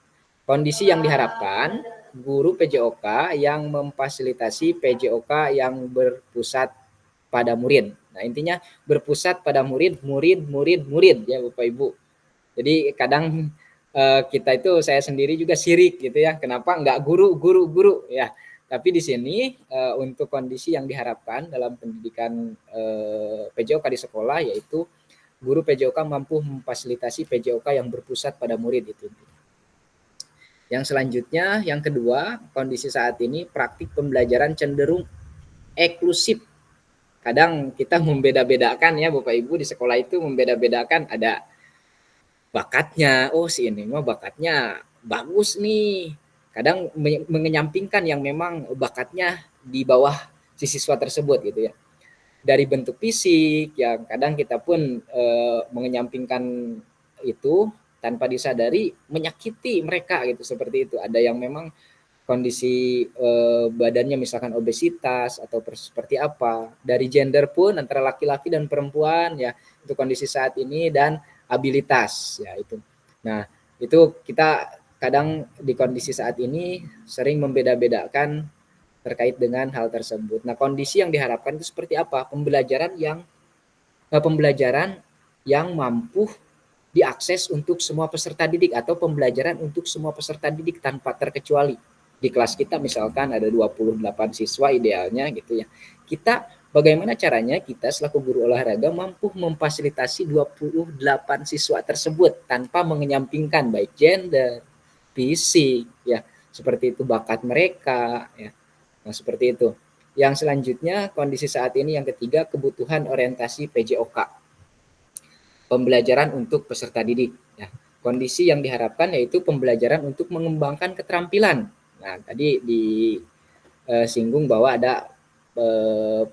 kondisi yang diharapkan, guru PJOK yang memfasilitasi PJOK yang berpusat pada murid. Nah, intinya berpusat pada murid ya Bapak Ibu. Jadi kadang kita itu, saya sendiri juga sirik gitu ya, kenapa enggak guru ya. Tapi di sini untuk kondisi yang diharapkan dalam pendidikan PJOK di sekolah, yaitu guru PJOK mampu memfasilitasi PJOK yang berpusat pada murid itu. Yang selanjutnya, yang kedua, kondisi saat ini praktik pembelajaran cenderung eksklusif. Kadang kita membeda-bedakan ya Bapak Ibu, di sekolah itu membeda-bedakan, ada bakatnya, oh si ini mah bakatnya bagus nih. Kadang mengenyampingkan yang memang bakatnya di bawah si siswa tersebut gitu ya. Dari bentuk fisik, yang kadang kita pun mengenyampingkan itu tanpa disadari menyakiti mereka gitu, seperti itu. Ada yang memang kondisi badannya misalkan obesitas atau seperti apa. Dari gender pun antara laki-laki dan perempuan ya, itu kondisi saat ini, dan abilitas ya itu. Nah, itu kita kadang di kondisi saat ini sering membeda-bedakan terkait dengan hal tersebut. Nah, kondisi yang diharapkan itu seperti apa? Pembelajaran yang mampu diakses untuk semua peserta didik, atau pembelajaran untuk semua peserta didik tanpa terkecuali. Di kelas kita misalkan ada 28 siswa idealnya gitu ya. Kita bagaimana caranya kita selaku guru olahraga mampu memfasilitasi 28 siswa tersebut tanpa mengenyampingkan baik gender, fisik ya, seperti itu, bakat mereka ya. Nah, seperti itu. Yang selanjutnya, kondisi saat ini yang ketiga, kebutuhan orientasi PJOK. Pembelajaran untuk peserta didik ya. Kondisi yang diharapkan yaitu pembelajaran untuk mengembangkan keterampilan. Nah, tadi disinggung bahwa ada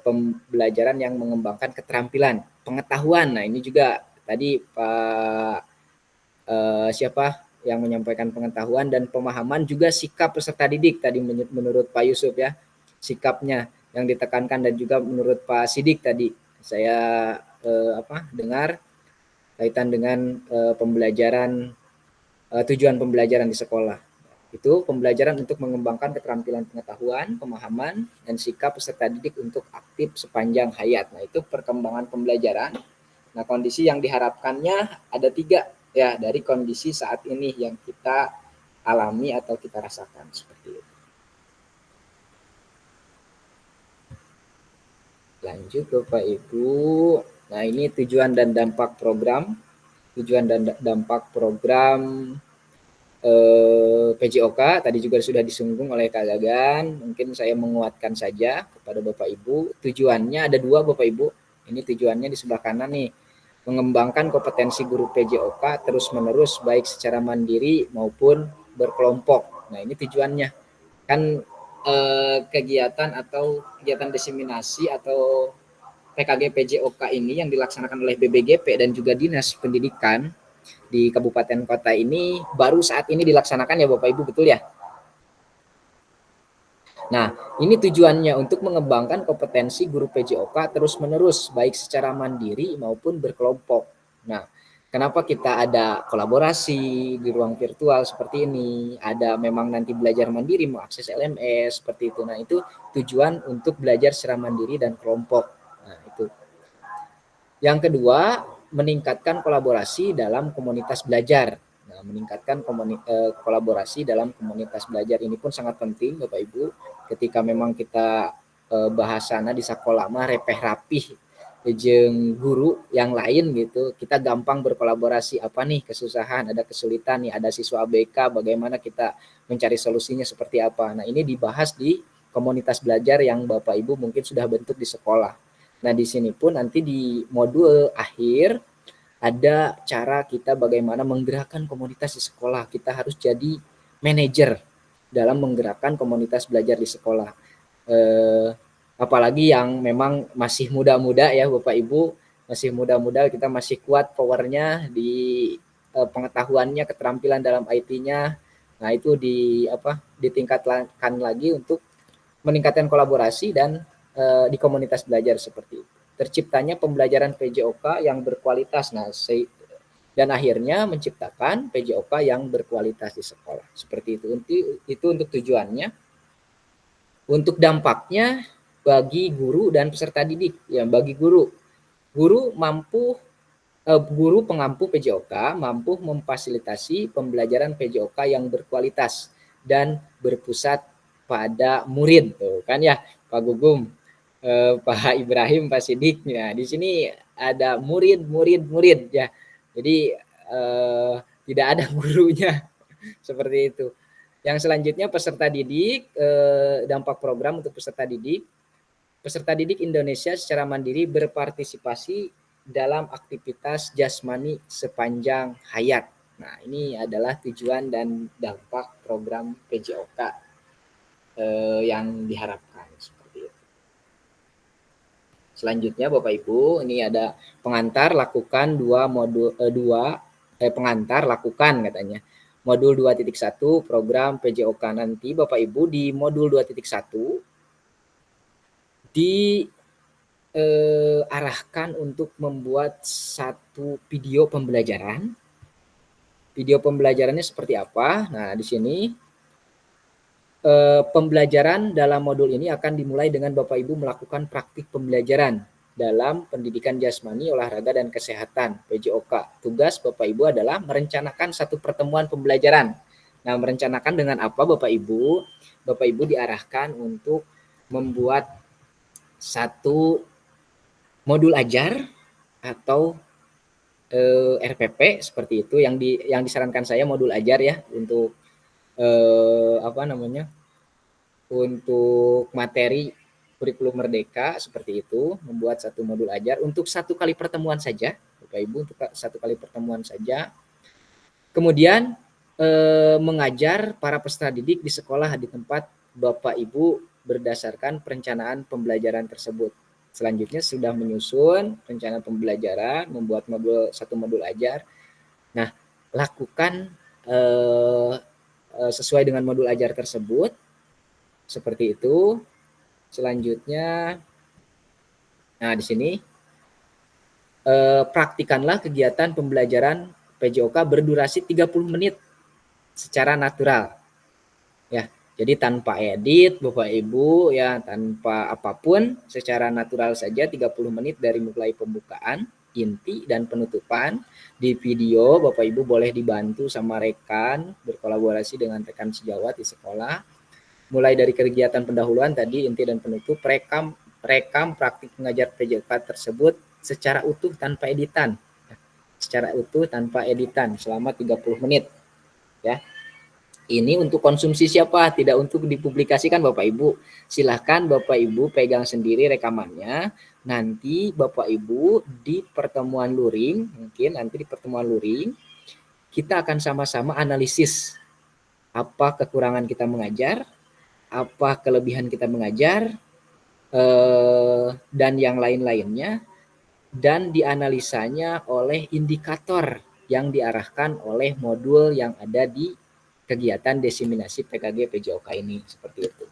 pembelajaran yang mengembangkan keterampilan, pengetahuan. Nah, ini juga tadi Pak siapa yang menyampaikan pengetahuan dan pemahaman, juga sikap peserta didik tadi menurut Pak Yusuf ya, sikapnya yang ditekankan, dan juga menurut Pak Sidik tadi saya dengar kaitan dengan pembelajaran, tujuan pembelajaran di sekolah. Itu pembelajaran untuk mengembangkan keterampilan pengetahuan, pemahaman, dan sikap peserta didik untuk aktif sepanjang hayat. Nah, itu perkembangan pembelajaran. Nah, kondisi yang diharapkannya ada 3 ya, dari kondisi saat ini yang kita alami atau kita rasakan seperti itu. Lanjut Bapak Ibu. Nah, ini tujuan dan dampak program. Tujuan dan dampak program PJOK tadi juga sudah disinggung oleh Kak Gagan. Mungkin saya menguatkan saja kepada Bapak Ibu. Tujuannya ada 2 Bapak Ibu. Ini tujuannya di sebelah kanan nih. Mengembangkan kompetensi guru PJOK terus-menerus baik secara mandiri maupun berkelompok. Nah, ini tujuannya. Kan kegiatan diseminasi atau PKG PJOK ini yang dilaksanakan oleh BBGP dan juga Dinas Pendidikan di kabupaten kota ini baru saat ini dilaksanakan ya Bapak Ibu, betul ya? Nah, ini tujuannya untuk mengembangkan kompetensi guru PJOK terus-menerus baik secara mandiri maupun berkelompok. Nah, kenapa kita ada kolaborasi di ruang virtual seperti ini? Ada memang nanti belajar mandiri mengakses LMS seperti itu. Nah, itu tujuan untuk belajar secara mandiri dan kelompok. Nah, itu. Yang kedua, meningkatkan kolaborasi dalam komunitas belajar. Nah, meningkatkan kolaborasi dalam komunitas belajar ini pun sangat penting Bapak Ibu. Ketika memang kita bahasana di sekolah mah repeh rapih jeung guru yang lain gitu. Kita gampang berkolaborasi, apa nih kesusahan, ada kesulitan nih, ada siswa ABK, bagaimana kita mencari solusinya seperti apa. Nah, ini dibahas di komunitas belajar yang Bapak Ibu mungkin sudah bentuk di sekolah. Nah, di sini pun nanti di modul akhir ada cara kita bagaimana menggerakkan komunitas di sekolah. Kita harus jadi manajer dalam menggerakkan komunitas belajar di sekolah. Apalagi yang memang masih muda-muda ya Bapak Ibu, masih muda-muda, kita masih kuat powernya di pengetahuannya, keterampilan dalam IT-nya. Nah, itu ditingkatkan lagi untuk meningkatkan kolaborasi dan di komunitas belajar seperti itu. Terciptanya pembelajaran PJOK yang berkualitas. Nah, dan akhirnya menciptakan PJOK yang berkualitas di sekolah. Seperti itu. Itu untuk tujuannya. Untuk dampaknya bagi guru dan peserta didik. Ya, bagi guru pengampu PJOK mampu memfasilitasi pembelajaran PJOK yang berkualitas dan berpusat pada murid, tuh kan ya Pak Gugum, Pak Ibrahim, Pak Sidik. Nah, di sini ada murid ya. Jadi tidak ada gurunya seperti itu. Yang selanjutnya peserta didik, dampak program untuk peserta didik. Peserta didik Indonesia secara mandiri berpartisipasi dalam aktivitas jasmani sepanjang hayat. Nah, ini adalah tujuan dan dampak program PJOK yang diharapkan seperti itu. Selanjutnya Bapak Ibu, ini ada pengantar lakukan pengantar lakukan katanya. Modul 2.1 program PJOK. Nanti Bapak Ibu di modul 2.1 diarahkan untuk membuat satu video pembelajaran. Video pembelajarannya seperti apa? Nah, di sini pembelajaran dalam modul ini akan dimulai dengan Bapak Ibu melakukan praktik pembelajaran dalam pendidikan jasmani, olahraga, dan kesehatan PJOK. Tugas Bapak Ibu adalah merencanakan satu pertemuan pembelajaran. Nah, merencanakan dengan apa Bapak Ibu? Bapak Ibu diarahkan untuk membuat satu modul ajar atau RPP seperti itu, yang disarankan saya modul ajar ya untuk untuk materi kurikulum merdeka seperti itu, membuat satu modul ajar untuk satu kali pertemuan saja Bapak Ibu, untuk satu kali pertemuan saja. Kemudian mengajar para peserta didik di sekolah di tempat Bapak Ibu berdasarkan perencanaan pembelajaran tersebut. Selanjutnya sudah menyusun rencana pembelajaran, membuat satu modul ajar. Nah, lakukan sesuai dengan modul ajar tersebut. Seperti itu. Selanjutnya, nah di sini praktikanlah kegiatan pembelajaran PJOK berdurasi 30 menit secara natural. Ya. Jadi tanpa edit Bapak Ibu ya, tanpa apapun, secara natural saja 30 menit dari mulai pembukaan, inti, dan penutupan. Di video Bapak Ibu boleh dibantu sama rekan, berkolaborasi dengan rekan sejawat di sekolah. Mulai dari kegiatan pendahuluan tadi, inti dan penutup, rekam praktik mengajar PJOK tersebut secara utuh tanpa editan. Secara utuh tanpa editan selama 30 menit. Ya. Ini untuk konsumsi siapa? Tidak untuk dipublikasikan Bapak Ibu. Silahkan Bapak Ibu pegang sendiri rekamannya. Nanti Bapak Ibu di pertemuan luring, kita akan sama-sama analisis apa kekurangan kita mengajar, apa kelebihan kita mengajar, dan yang lain-lainnya. Dan dianalisanya oleh indikator yang diarahkan oleh modul yang ada di kegiatan diseminasi PKG PJOK ini, seperti itu.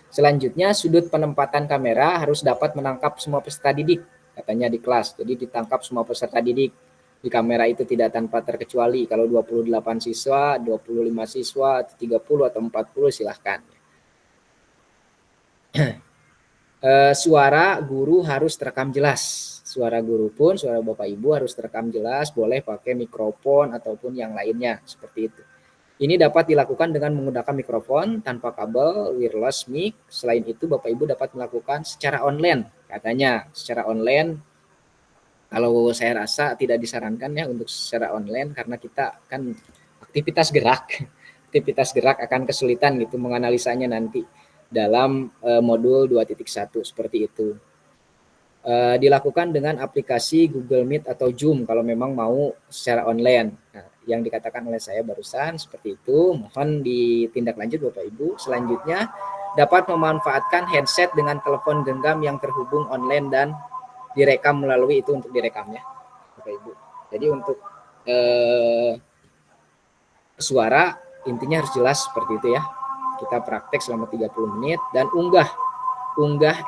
Selanjutnya, sudut penempatan kamera harus dapat menangkap semua peserta didik, katanya di kelas. Jadi ditangkap semua peserta didik di kamera itu tidak tanpa terkecuali. Kalau 28 siswa, 25 siswa, 30 atau 40 silahkan. Suara guru harus terekam jelas. Suara guru pun, suara Bapak Ibu harus terekam jelas, boleh pakai mikrofon ataupun yang lainnya, seperti itu. Ini dapat dilakukan dengan menggunakan mikrofon tanpa kabel, wireless mic. Selain itu, Bapak Ibu dapat melakukan secara online. Katanya secara online, kalau saya rasa tidak disarankan ya untuk secara online karena kita kan aktivitas gerak. Aktivitas gerak akan kesulitan gitu menganalisanya nanti dalam modul 2.1 seperti itu. Dilakukan dengan aplikasi Google Meet atau Zoom kalau memang mau secara online. Nah, yang dikatakan oleh saya barusan seperti itu, mohon ditindaklanjut Bapak Ibu. Selanjutnya dapat memanfaatkan headset dengan telepon genggam yang terhubung online dan direkam melalui itu untuk direkamnya Bapak Ibu. Jadi untuk suara intinya harus jelas seperti itu ya. Kita praktek selama 30 menit dan unggah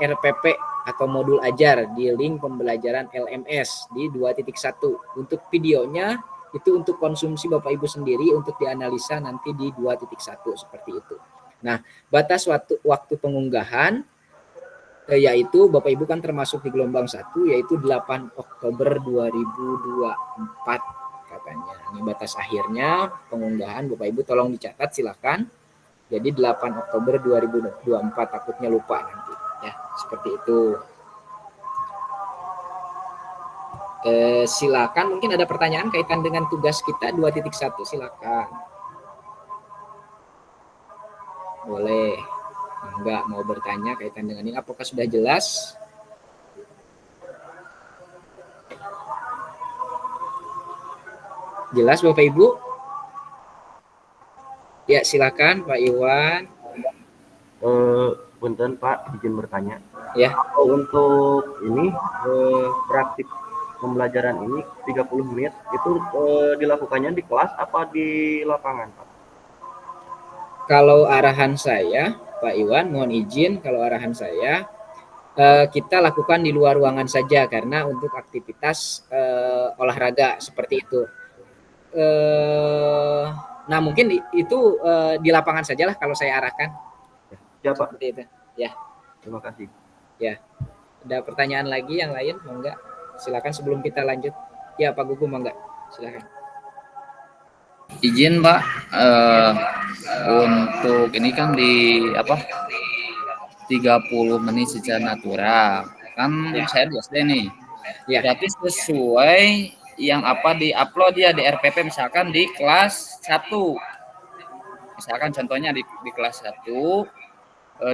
RPP atau modul ajar di link pembelajaran LMS di 2.1. Untuk videonya itu untuk konsumsi Bapak Ibu sendiri untuk dianalisa nanti di 2.1 seperti itu. Nah, batas waktu pengunggahan yaitu Bapak Ibu kan termasuk di gelombang 1 yaitu 8 Oktober 2024 katanya. Ini batas akhirnya pengunggahan Bapak Ibu tolong dicatat silakan. Jadi 8 Oktober 2024 takutnya lupa nanti ya, seperti itu. Silakan mungkin ada pertanyaan kaitan dengan tugas kita 2.1 silakan. Boleh. Enggak mau bertanya kaitan dengan ini apakah sudah jelas? Jelas Bapak Ibu? Ya, silakan Pak Iwan. Punten Pak, izin bertanya. Ya. Untuk ini praktik pembelajaran ini 30 menit itu dilakukannya di kelas apa di lapangan, Pak? Kalau arahan saya, Pak Iwan, mohon izin kalau arahan saya kita lakukan di luar ruangan saja karena untuk aktivitas olahraga seperti itu. Nah mungkin itu di lapangan sajalah kalau saya arahkan. Ya Pak. Seperti itu. Ya. Terima kasih. Ya. Ada pertanyaan lagi yang lain? Mau enggak? Silakan sebelum kita lanjut. Ya Pak Gugum, mau enggak? Silakan. Izin Pak, untuk ini kan di 30 menit secara natural kan ya. Saya di SD nih ya. Berarti sesuai yang di upload ya di RPP misalkan di kelas 1 misalkan contohnya di kelas 1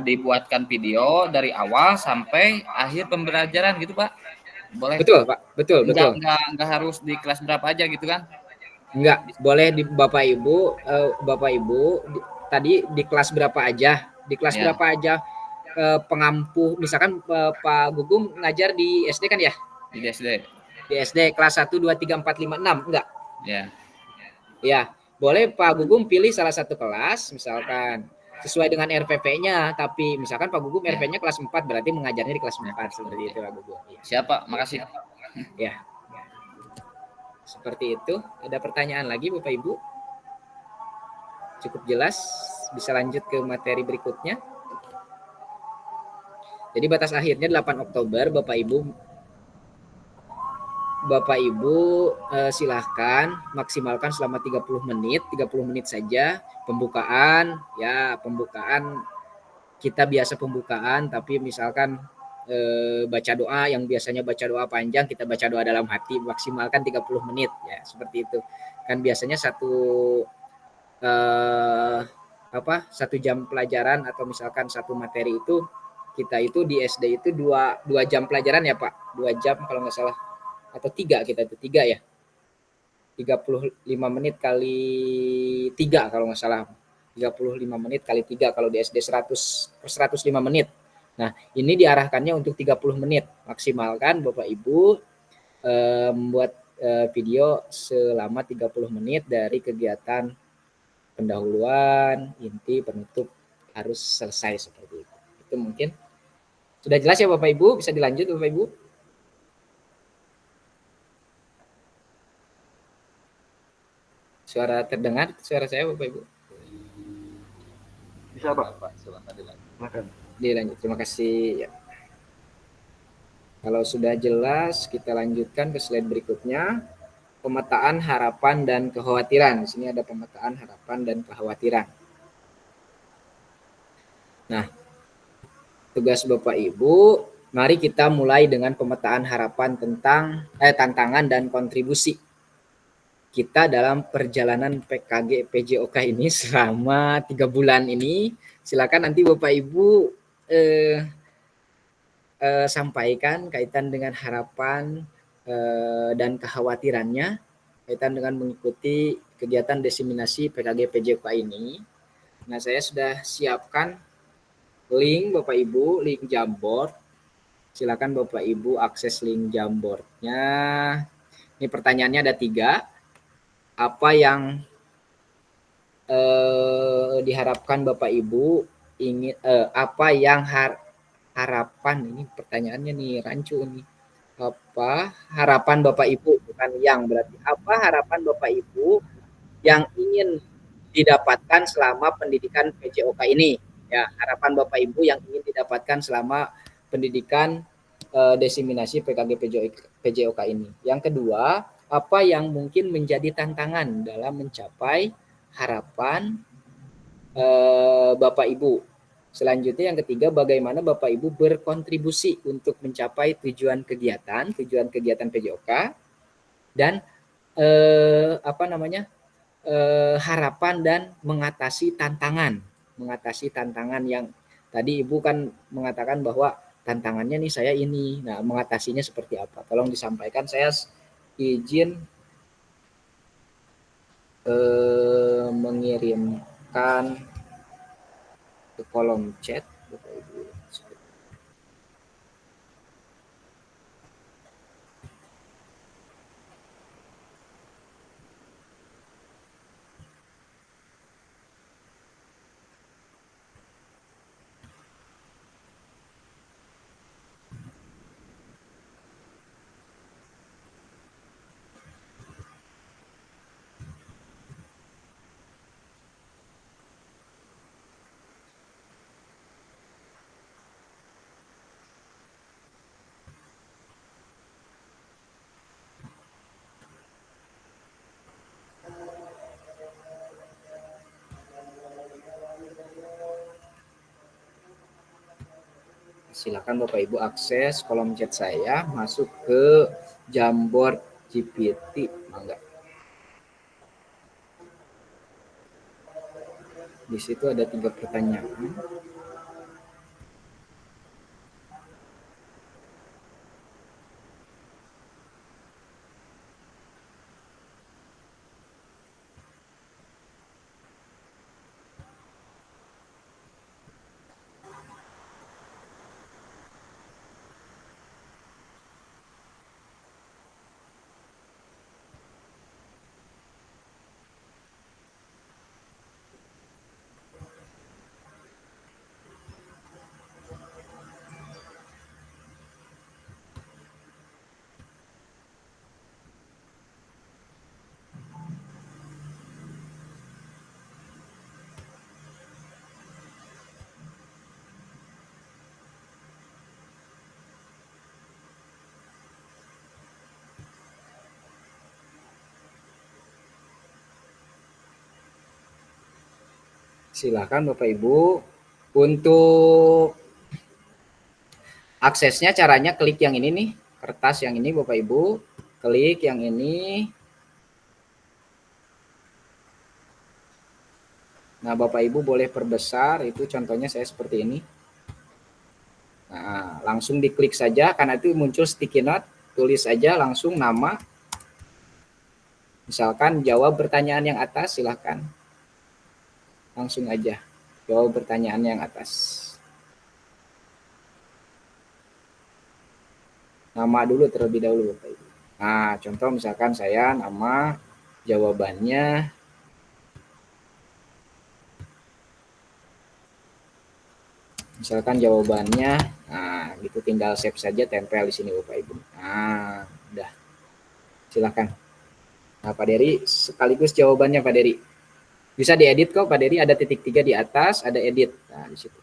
dibuatkan video dari awal sampai akhir pembelajaran gitu Pak, boleh? Betul Pak, betul. Enggak harus di kelas berapa aja gitu kan? Enggak, boleh di Bapak Ibu tadi di kelas berapa aja, di kelas ya. Berapa aja pengampu, misalkan Pak Gugum ngajar di SD kan ya? Di SD. Di SD kelas 1, 2, 3, 4, 5, 6, enggak? Ya. Ya, boleh Pak Gugum pilih salah satu kelas, misalkan sesuai dengan RPP-nya, tapi misalkan Pak Gugum ya. RP-nya kelas 4, berarti mengajarnya di kelas 4, seperti itu Pak Gugum. Ya. Siapa? Makasih. Ya. Seperti itu. Ada pertanyaan lagi Bapak Ibu? Cukup jelas, bisa lanjut ke materi berikutnya. Jadi batas akhirnya 8 Oktober Bapak Ibu silahkan maksimalkan selama 30 menit saja pembukaan ya, pembukaan kita biasa pembukaan tapi misalkan baca doa yang biasanya baca doa panjang kita baca doa dalam hati maksimalkan 30 menit ya, seperti itu. Kan biasanya satu jam pelajaran atau misalkan satu materi itu kita itu di SD itu 2 jam pelajaran ya Pak, 2 jam kalau nggak salah, atau 3 kita itu 3 ya, 35 menit kali 3 kalau nggak salah, 35 menit kali 3 kalau di SD 105 menit. Nah ini diarahkannya untuk 30 menit, maksimalkan Bapak Ibu membuat video selama 30 menit dari kegiatan pendahuluan, inti, penutup harus selesai seperti itu. Itu mungkin sudah jelas ya Bapak Ibu, bisa dilanjut Bapak Ibu. Suara terdengar, suara saya Bapak Ibu. Bisa Pak, silakan dilanjut. Dilanjut, terima kasih ya. Kalau sudah jelas, kita lanjutkan ke slide berikutnya. pemetaan harapan dan kekhawatiran. Di sini ada pemetaan harapan dan kekhawatiran. Nah, tugas Bapak Ibu, mari kita mulai dengan pemetaan harapan tentang tantangan dan kontribusi kita dalam perjalanan PKG PJOK ini selama 3 bulan ini. Silakan nanti Bapak Ibu sampaikan kaitan dengan harapan dan kekhawatirannya kaitan dengan mengikuti kegiatan diseminasi PKG PJOK ini. Nah, saya sudah siapkan link Bapak Ibu, link Jamboard. Silakan Bapak Ibu akses link Jamboardnya. Ini pertanyaannya ada 3. Apa yang diharapkan Bapak Ibu ingin apa yang harapan, ini pertanyaannya nih rancu nih. Apa harapan Bapak Ibu, bukan yang, berarti apa harapan Bapak Ibu yang ingin didapatkan selama pendidikan PJOK ini? Ya, harapan Bapak Ibu yang ingin didapatkan selama pendidikan diseminasi PKG PJOK ini. Yang kedua, apa yang mungkin menjadi tantangan dalam mencapai harapan Bapak Ibu. Selanjutnya yang ketiga, bagaimana Bapak Ibu berkontribusi untuk mencapai tujuan kegiatan PJOK dan harapan dan mengatasi tantangan yang tadi Ibu kan mengatakan bahwa tantangannya nih saya ini. Nah, mengatasinya seperti apa? Tolong disampaikan. Saya izin mengirimkan ke kolom chat Bapak Ibu. Silakan Bapak Ibu akses kolom chat saya, masuk ke Jamboard GPT, mangga. Di situ ada 3 pertanyaan. Silakan Bapak Ibu. Untuk aksesnya caranya klik yang ini nih, kertas yang ini Bapak Ibu, klik yang ini. Nah, Bapak Ibu boleh perbesar, itu contohnya saya seperti ini. Nah, langsung diklik saja, karena itu muncul sticky note, tulis saja langsung nama. Misalkan jawab pertanyaan yang atas, silakan. Langsung aja jawab pertanyaan yang atas. Nama dulu terlebih dahulu Bapak Ibu. Nah, contoh misalkan saya nama, jawabannya misalkan jawabannya, nah gitu tinggal save saja, tempel di sini Bapak Ibu. Nah, udah. Silakan. Nah, Pak Dery sekaligus jawabannya Pak Dery. Bisa diedit kok Pak Dery, ada titik 3 di atas, ada edit. Nah, di situ.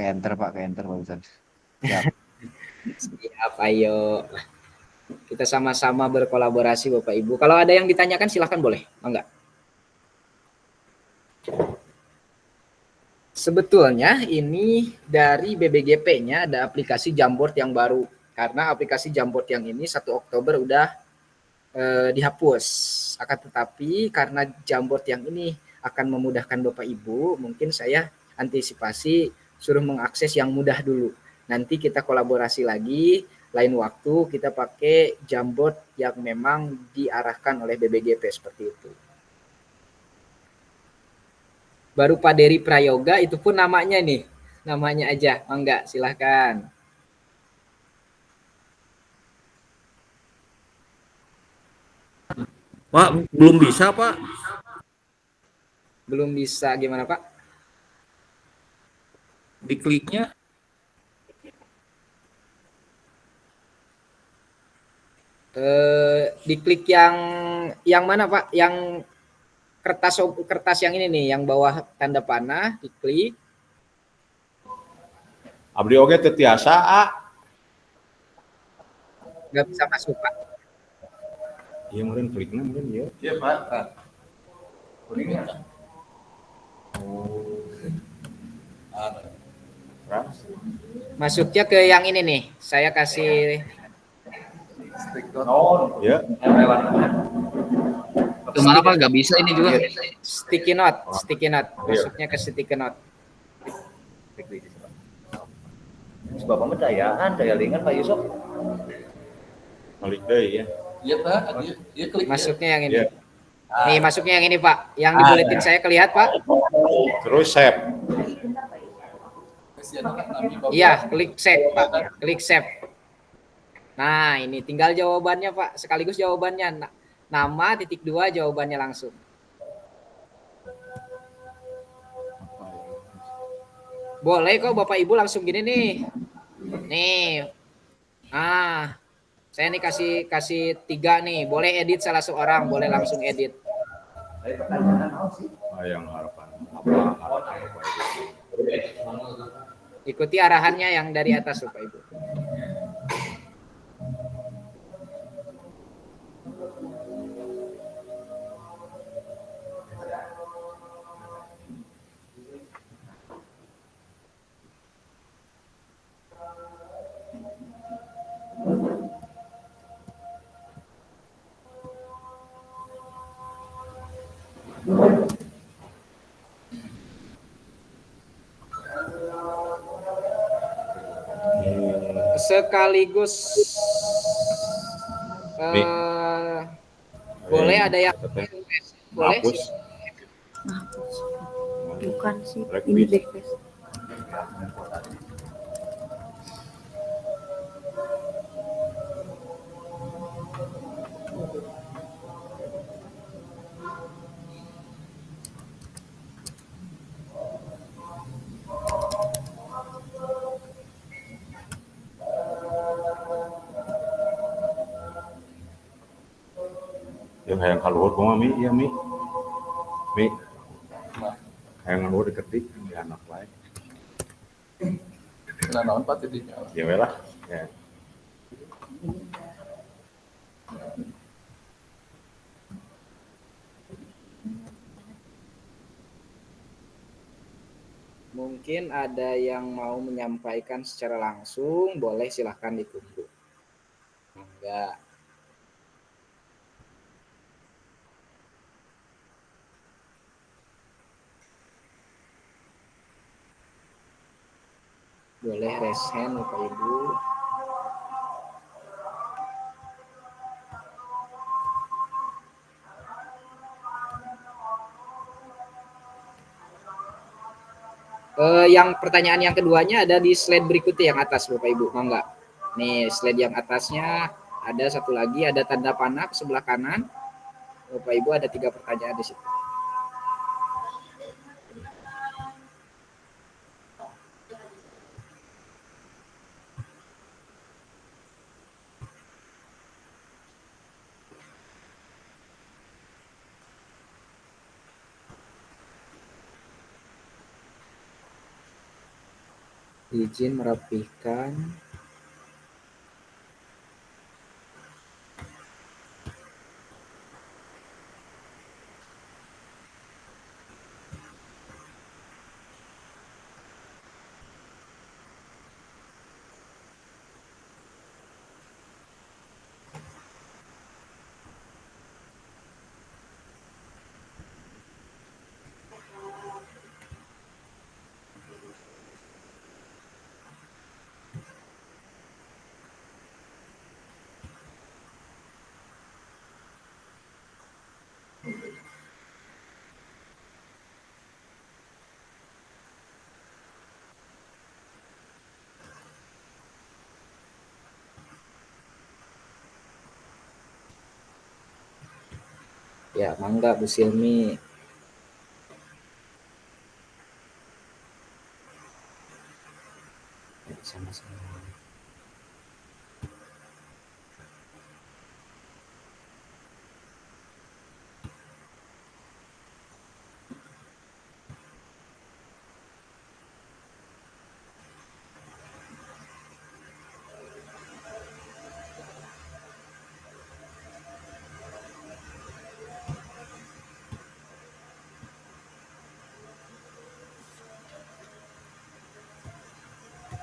Ke enter Pak, ke enter barusan. Siap. Siap, ayo. Kita sama-sama berkolaborasi Bapak Ibu. Kalau ada yang ditanyakan silahkan boleh. Enggak. Sebetulnya ini dari BBGP-nya ada aplikasi Jamboard yang baru. Karena aplikasi Jamboard yang ini 1 Oktober udah dihapus. Akan tetapi karena Jamboard yang ini akan memudahkan Bapak Ibu, mungkin saya antisipasi suruh mengakses yang mudah dulu. Nanti kita kolaborasi lagi, lain waktu kita pakai Jamboard yang memang diarahkan oleh BBGP seperti itu. Baru Pak Dery Prayoga itu pun namanya nih, namanya aja, enggak, silahkan. Pak, belum bisa Pak. Belum bisa gimana Pak? Dikliknya. Diklik yang mana Pak? Yang kertas yang ini nih, yang bawah tanda panah, diklik. Abdi oge teu tiasa Nggak bisa masuk Pak. Iya meureun klikna meureun ieu. Iya Pak. Masuknya ke yang ini nih. Saya kasih Ya. Kemana Pak? Gak bisa ini juga. sticky note. Masuknya ke sticky note. Bapak mah daya lingan Pak Yusuf. Balik deui ya. Iya Pak, dia klik. Masuknya yang ini. Iya. Nih masuknya yang ini Pak. Yang di buletin saya kelihatan Pak. Terus save. Iya, klik save Pak. Klik save. Nah ini tinggal jawabannya Pak. Sekaligus jawabannya. Nama titik 2 jawabannya langsung. Boleh kok Bapak Ibu langsung gini nih. Nih. Saya nih kasih 3 nih. Boleh edit salah seorang, boleh langsung edit. Yang harapan apa Ikuti arahannya yang dari atas Bapak Ibu. Sekaligus boleh ada yang boleh hapus. Bukan sih, ini backpass. Yang hayang kaluhur kumaha Mi? Iya Mi. Mi. Hayang kaluhur diketik di anak lain. Nah, naon Pak tidinya? Ya we lah. Ya. Mungkin ada yang mau menyampaikan secara langsung, boleh silahkan ditunggu. Enggak. Boleh raise hand Bapak Ibu. Yang pertanyaan yang keduanya ada di slide berikutnya yang atas Bapak Ibu, enggak? Nih slide yang atasnya ada satu lagi, ada tanda panah ke sebelah kanan. Bapak Ibu ada 3 pertanyaan di situ. Izin merapikan. Ya, mangga Bu Silmi. Sama-sama.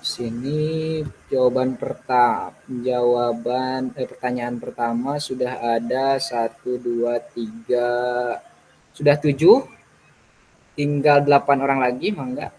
Sini pertanyaan pertama sudah ada 1, 2, 3, sudah 7, tinggal 8 orang lagi, mangga.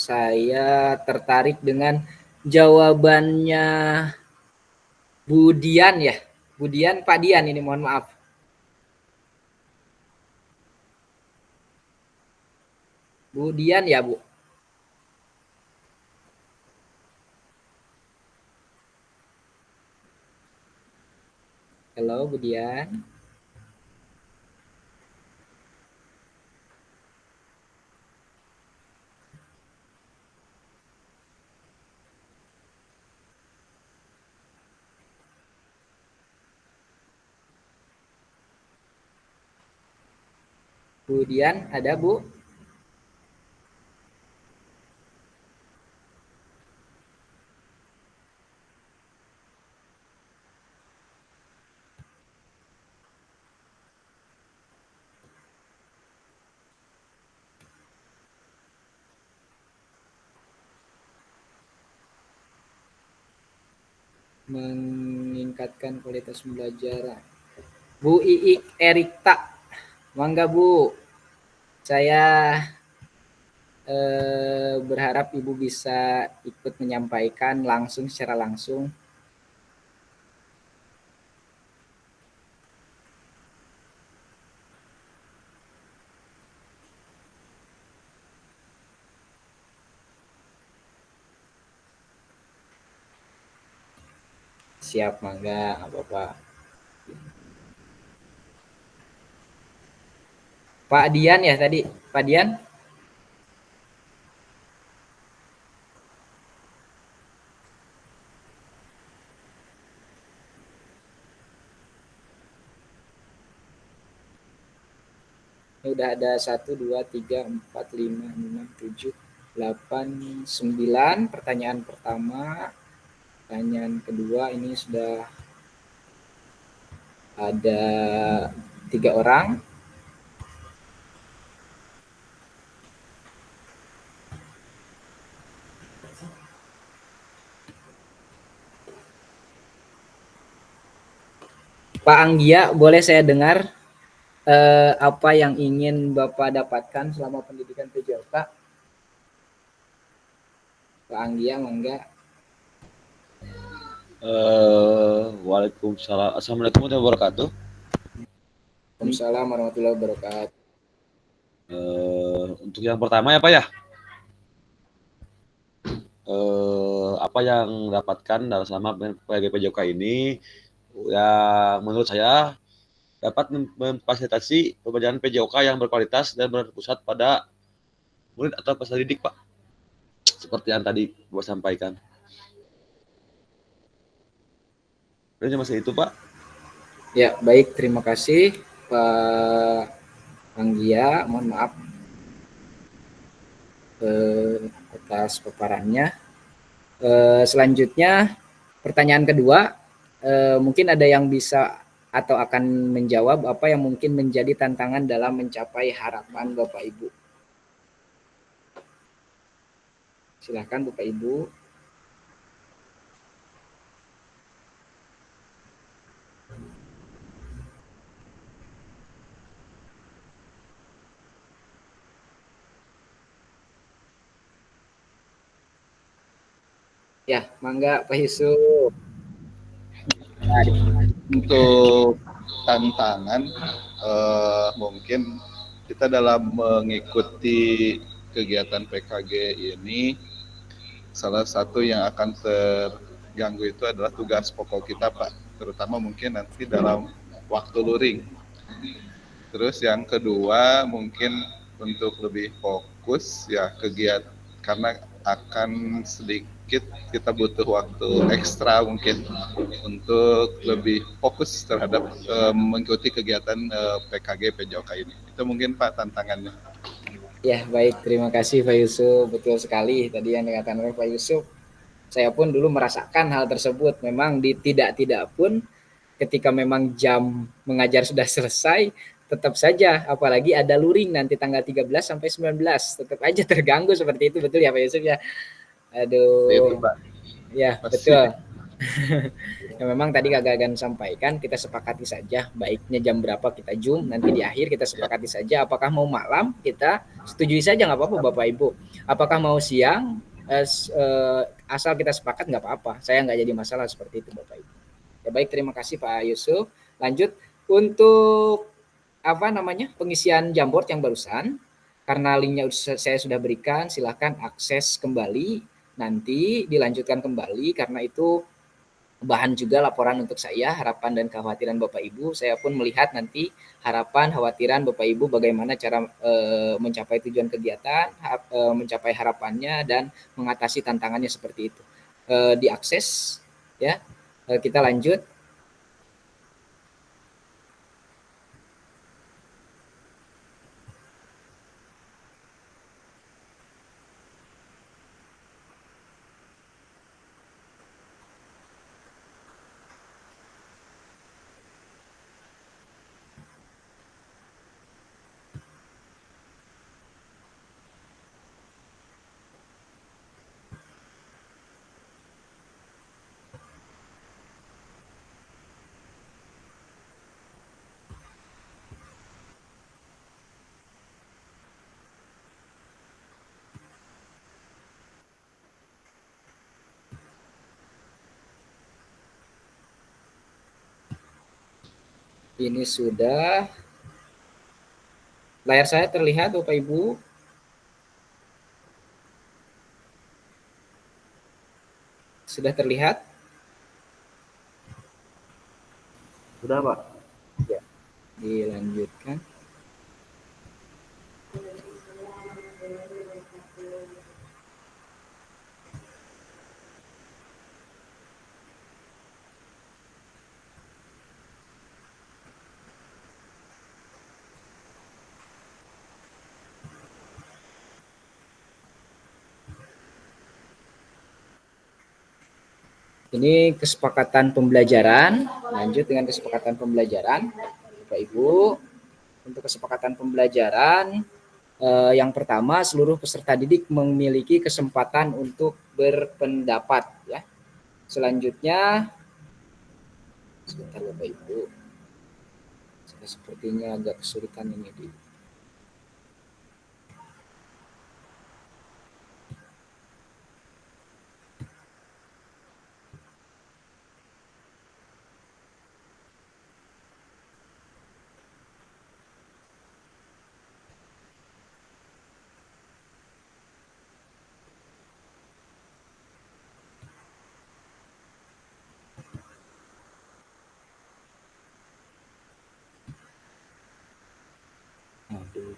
Saya tertarik dengan jawabannya Bu Dian ya. Bu Dian, Pak Dian ini mohon maaf. Bu Dian ya, Bu. Halo, Bu Dian. Bu Dian, ada Bu? Meningkatkan kualitas pembelajaran. Bu Iik Erikta, mangga Bu. Saya berharap Ibu bisa ikut menyampaikan langsung secara langsung. Siap, mangga, nggak apa-apa. Pak Dian ya tadi, Pak Dian? Ini udah ada 1, 2, 3, 4, 5, 6, 7, 8, 9 pertanyaan pertama. Pertanyaan kedua ini sudah ada 3 orang. Pak Anggia, boleh saya dengar apa yang ingin Bapak dapatkan selama pendidikan PJOK? Pak Anggia, mangga. Waalaikumsalam. Assalamualaikum warahmatullahi wabarakatuh. Waalaikumsalam warahmatullahi wabarakatuh. Untuk yang pertama ya Pak ya, apa yang dapatkan dalam selama PJOK ini, ya menurut saya dapat memfasilitasi pembelajaran PJOK yang berkualitas dan berpusat pada murid atau peserta didik, Pak. Seperti yang tadi Bapak sampaikan. Ini masih itu, Pak. Ya, baik. Terima kasih, Pak Anggia. Mohon maaf atas paparannya. Selanjutnya, pertanyaan kedua, mungkin ada yang bisa atau akan menjawab apa yang mungkin menjadi tantangan dalam mencapai harapan Bapak Ibu. Silakan Bapak Ibu. Ya, mangga Pak Yusuf. Untuk tantangan mungkin kita dalam mengikuti kegiatan PKG ini, salah satu yang akan terganggu itu adalah tugas pokok kita, Pak, terutama mungkin nanti dalam waktu luring. Terus yang kedua mungkin untuk lebih fokus ya kegiatan, karena akan sedikit kita butuh waktu ekstra mungkin untuk lebih fokus terhadap mengikuti kegiatan PKG PJOK ini. Itu mungkin Pak tantangannya. Ya, baik. Terima kasih Pak Yusuf. Betul sekali tadi yang dikatakan oleh Pak Yusuf. Saya pun dulu merasakan hal tersebut. Memang tidak pun ketika memang jam mengajar sudah selesai, tetap saja apalagi ada luring nanti tanggal 13 sampai 19, tetap aja terganggu seperti itu. Betul ya Pak Yusuf ya? Aduh. Itu Pak. Ya, Pasti. betul. Ya, memang tadi Kak Gagan sampaikan, kita sepakati saja baiknya jam berapa kita Zoom, nanti di akhir kita sepakati saja apakah mau malam, kita setujui saja nggak apa-apa Bapak Ibu. Apakah mau siang, asal kita sepakat nggak apa-apa. Saya nggak jadi masalah seperti itu Bapak Ibu. Ya baik, terima kasih Pak Yusuf. Lanjut untuk pengisian Jamboard yang barusan, karena linknya saya sudah berikan, silahkan akses kembali, nanti dilanjutkan kembali, karena itu bahan juga laporan untuk saya, harapan dan kekhawatiran Bapak Ibu. Saya pun melihat nanti harapan, khawatiran Bapak Ibu bagaimana cara mencapai tujuan kegiatan, mencapai harapannya dan mengatasi tantangannya seperti itu. Diakses ya. Kita lanjut. Ini sudah. Layar saya terlihat Bapak Ibu? Sudah terlihat? Sudah, Pak. Ya. Dilanjutkan. Ini kesepakatan pembelajaran, lanjut dengan kesepakatan pembelajaran. Bapak Ibu, untuk kesepakatan pembelajaran, yang pertama seluruh peserta didik memiliki kesempatan untuk berpendapat ya. Selanjutnya, sebentar Bapak Ibu, saya sepertinya agak kesulitan ini di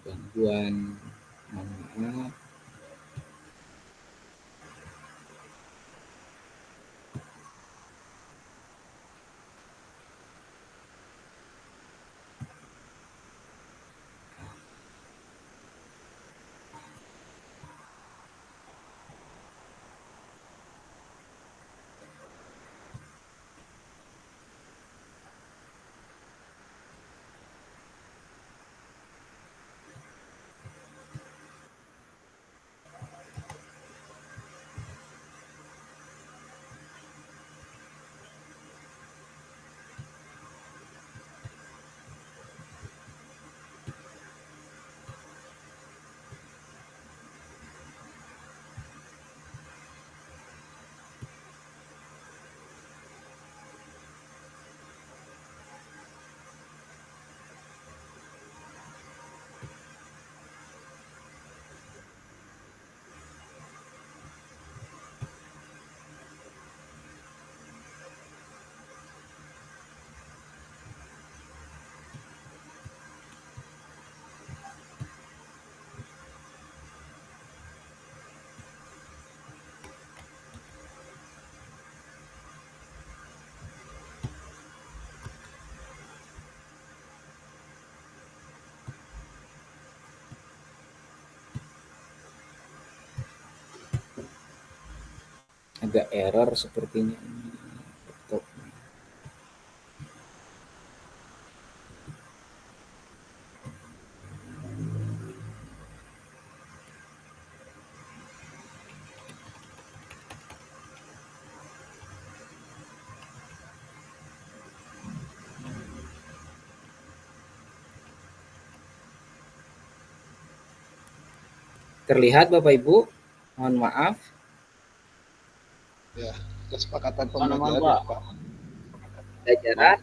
gangguan, mohon maaf. Agak error sepertinya ini laptop. Terlihat Bapak Ibu? Mohon maaf. Ya, kesepakatan pembelajaran Pak. Pembelajaran.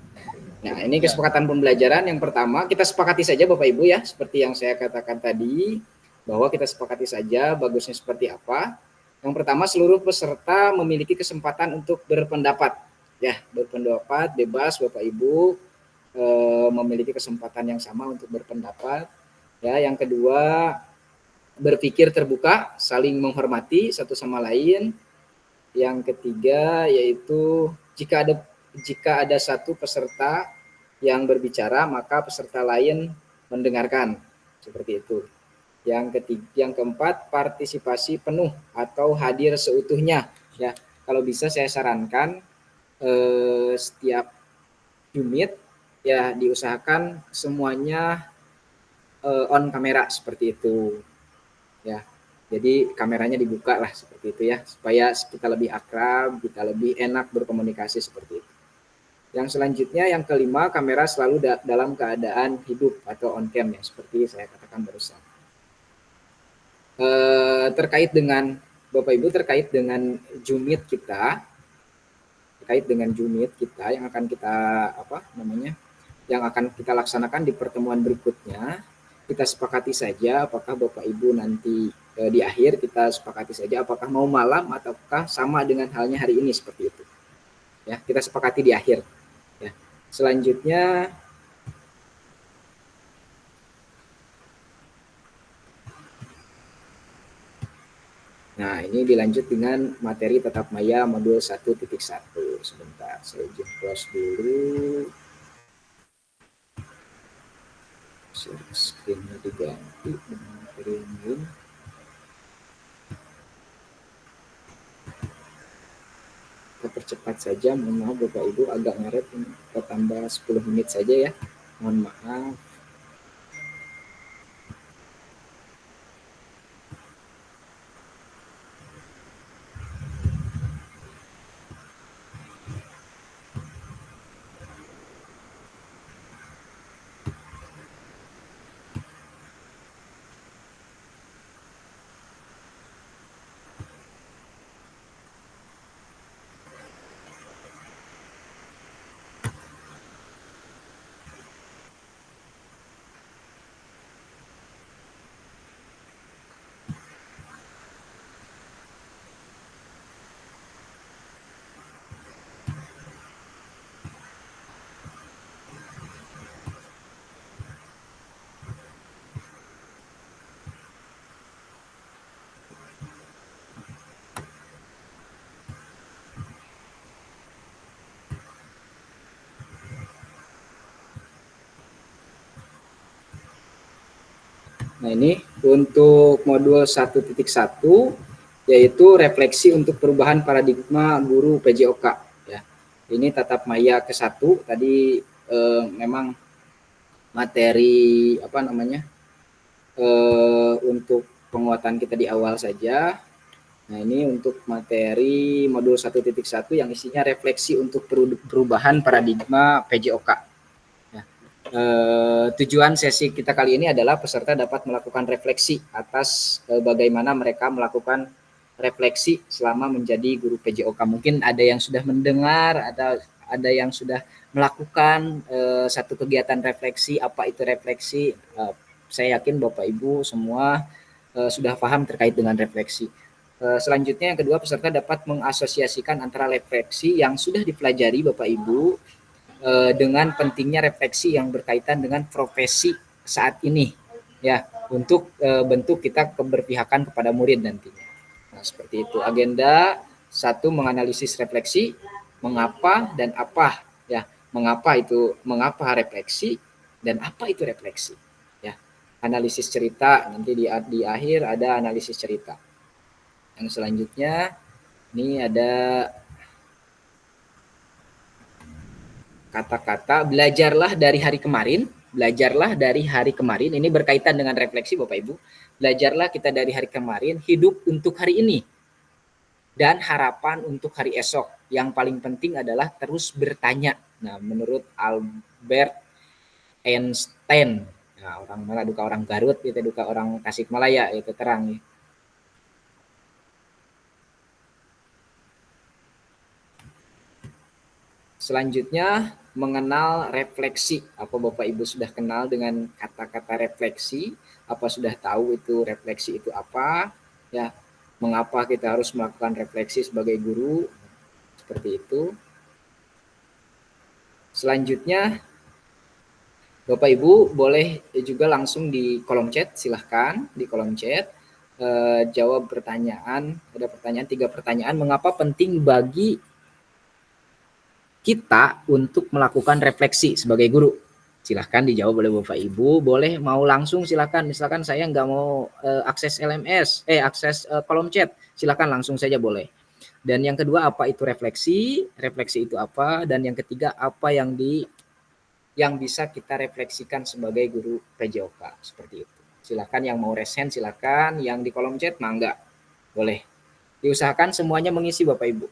Nah, ini kesepakatan pembelajaran yang pertama, kita sepakati saja Bapak Ibu ya, seperti yang saya katakan tadi, bahwa kita sepakati saja bagusnya seperti apa. Yang pertama, seluruh peserta memiliki kesempatan untuk berpendapat. Ya, berpendapat bebas Bapak Ibu, memiliki kesempatan yang sama untuk berpendapat. Ya, yang kedua, berpikir terbuka, saling menghormati satu sama lain. Yang ketiga yaitu jika ada satu peserta yang berbicara, maka peserta lain mendengarkan. Seperti itu. Yang keempat, partisipasi penuh atau hadir seutuhnya. Ya, kalau bisa saya sarankan setiap unit ya diusahakan semuanya on kamera seperti itu. Ya. Jadi kameranya dibuka lah seperti itu ya, supaya kita lebih akrab, kita lebih enak berkomunikasi seperti itu. Yang selanjutnya, yang kelima, kamera selalu dalam keadaan hidup atau on cam ya, seperti saya katakan barusan. Terkait dengan Bapak Ibu, terkait dengan Jumit kita, yang akan kita yang akan kita laksanakan di pertemuan berikutnya, kita sepakati saja apakah Bapak Ibu nanti di akhir kita sepakati saja apakah mau malam ataukah sama dengan halnya hari ini seperti itu. Ya, kita sepakati di akhir. Ya. Selanjutnya nah, ini dilanjut dengan materi tatap maya modul 1.1. Sebentar, saya izin close dulu. Share screen-nya diganti dengan materi yang lain. Kita percepat saja, mohon maaf Bapak Ibu agak ngaret, kita tambah 10 menit saja ya, mohon maaf. Nah, ini untuk modul 1.1 yaitu refleksi untuk perubahan paradigma guru PJOK ya. Ini tatap maya ke-1 tadi memang materi apa namanya? Untuk penguatan kita di awal saja. Nah, ini untuk materi modul 1.1 yang isinya refleksi untuk perubahan paradigma PJOK. Ya. Tujuan sesi kita kali ini adalah peserta dapat melakukan refleksi atas bagaimana mereka melakukan refleksi selama menjadi guru PJOK. Mungkin ada yang sudah mendengar, ada yang sudah melakukan satu kegiatan refleksi. Apa itu refleksi? Saya yakin Bapak Ibu semua sudah paham terkait dengan refleksi. Selanjutnya yang kedua, peserta dapat mengasosiasikan antara refleksi yang sudah dipelajari Bapak Ibu dengan pentingnya refleksi yang berkaitan dengan profesi saat ini ya, untuk bentuk kita keberpihakan kepada murid nantinya. Nah, seperti itu. Agenda 1, menganalisis refleksi, mengapa dan apa ya. Mengapa refleksi dan apa itu refleksi ya. Analisis cerita, nanti di akhir ada analisis cerita. Yang selanjutnya ini ada kata-kata belajarlah dari hari kemarin. Belajarlah dari hari kemarin, ini berkaitan dengan refleksi Bapak Ibu. Belajarlah kita dari hari kemarin, hidup untuk hari ini dan harapan untuk hari esok. Yang paling penting adalah terus bertanya. Nah, menurut Albert Einstein, nah, orang mana duka orang Garut, itu duka orang Tasikmalaya, itu terang. Selanjutnya, mengenal refleksi. Apa Bapak Ibu sudah kenal dengan kata-kata refleksi? Apa sudah tahu itu refleksi itu apa? Ya, mengapa kita harus melakukan refleksi sebagai guru? Seperti itu. Selanjutnya, Bapak Ibu boleh juga langsung di kolom chat, silahkan di kolom chat jawab pertanyaan. Ada pertanyaan, 3 pertanyaan. Mengapa penting bagi kita untuk melakukan refleksi sebagai guru? Silahkan dijawab oleh Bapak Ibu. Boleh mau langsung silahkan. Misalkan saya nggak mau akses LMS, akses kolom chat, silahkan langsung saja boleh. Dan yang kedua, apa itu refleksi? Refleksi itu apa? Dan yang ketiga, apa yang bisa kita refleksikan sebagai guru PJOK? Seperti itu. Silahkan yang mau resen silahkan, yang di kolom chat mangga. Boleh. Diusahakan semuanya mengisi Bapak Ibu.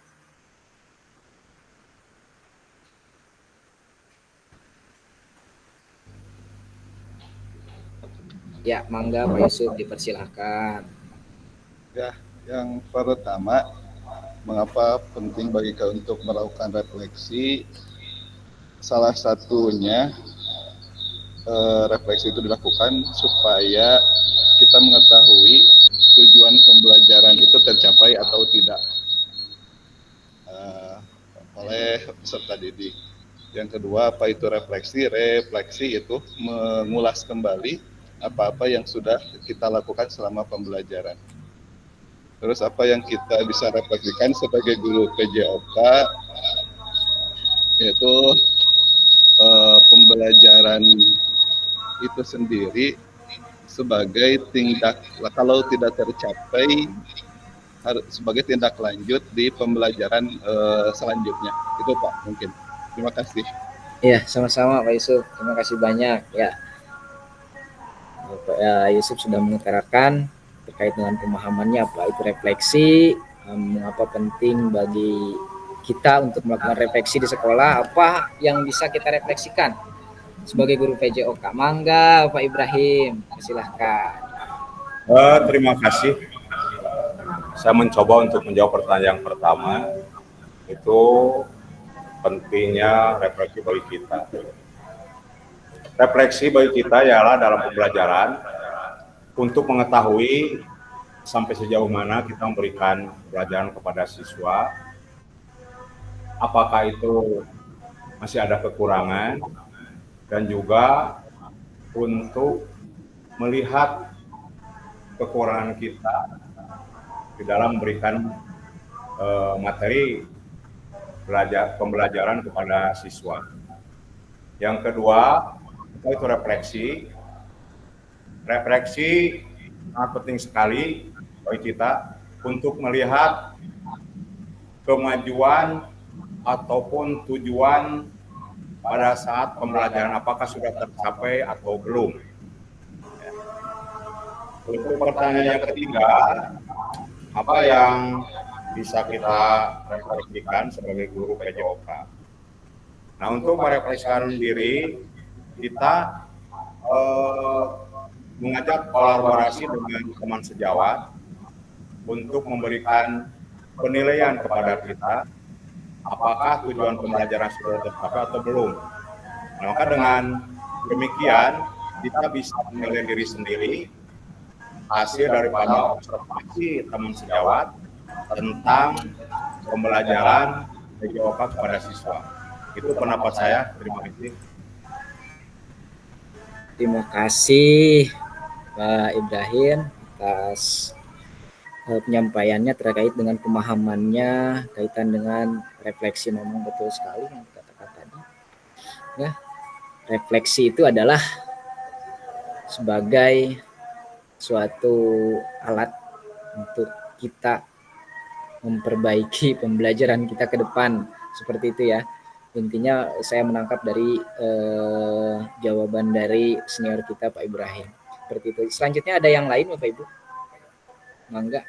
Ya, mangga Pak Yusuf dipersilahkan. Ya, yang pertama, mengapa penting bagi kita untuk melakukan refleksi? Salah satunya refleksi itu dilakukan supaya kita mengetahui tujuan pembelajaran itu tercapai atau tidak oleh peserta didik. Yang kedua, apa itu refleksi? Refleksi itu mengulas kembali apa-apa yang sudah kita lakukan selama pembelajaran. Terus apa yang kita bisa refleksikan sebagai guru PJOK, yaitu pembelajaran itu sendiri sebagai tindak, kalau tidak tercapai, sebagai tindak lanjut di pembelajaran selanjutnya. Itu Pak, mungkin. Terima kasih. Iya, sama-sama Pak Yusuf. Terima kasih banyak ya. Pak Yusuf sudah mengutarakan terkait dengan pemahamannya apa itu refleksi, mengapa penting bagi kita untuk melakukan refleksi di sekolah, apa yang bisa kita refleksikan sebagai guru PJOK. Mangga Pak Ibrahim, silahkan. Terima kasih. Saya mencoba untuk menjawab pertanyaan yang pertama, itu pentingnya refleksi bagi kita. Refleksi bagi kita ialah dalam pembelajaran untuk mengetahui sampai sejauh mana kita memberikan pelajaran kepada siswa, apakah itu masih ada kekurangan, dan juga untuk melihat kekurangan kita di dalam memberikan materi pembelajaran kepada siswa. Yang kedua, itu refleksi. refleksi sangat penting sekali bagi kita untuk melihat kemajuan ataupun tujuan pada saat pembelajaran apakah sudah tercapai atau belum. Untuk pertanyaan yang ketiga, apa yang bisa kita refleksikan sebagai guru PJOK? Nah, untuk merefleksikan diri, kita mengajak kolaborasi dengan teman sejawat untuk memberikan penilaian kepada kita apakah tujuan pembelajaran sudah tercapai atau belum. Nah, maka dengan demikian kita bisa menilai diri sendiri hasil daripada observasi teman sejawat tentang pembelajaran PJOK kepada siswa. Itu pendapat saya. Terima kasih. Terima kasih Pak Ibrahim atas penyampaiannya terkait dengan pemahamannya kaitan dengan refleksi. Memang betul sekali yang dikatakan tadi. Ya, refleksi itu adalah sebagai suatu alat untuk kita memperbaiki pembelajaran kita ke depan, seperti itu ya. Intinya saya menangkap dari jawaban dari senior kita Pak Ibrahim. Seperti itu. Selanjutnya ada yang lain Bapak Ibu? Mangga.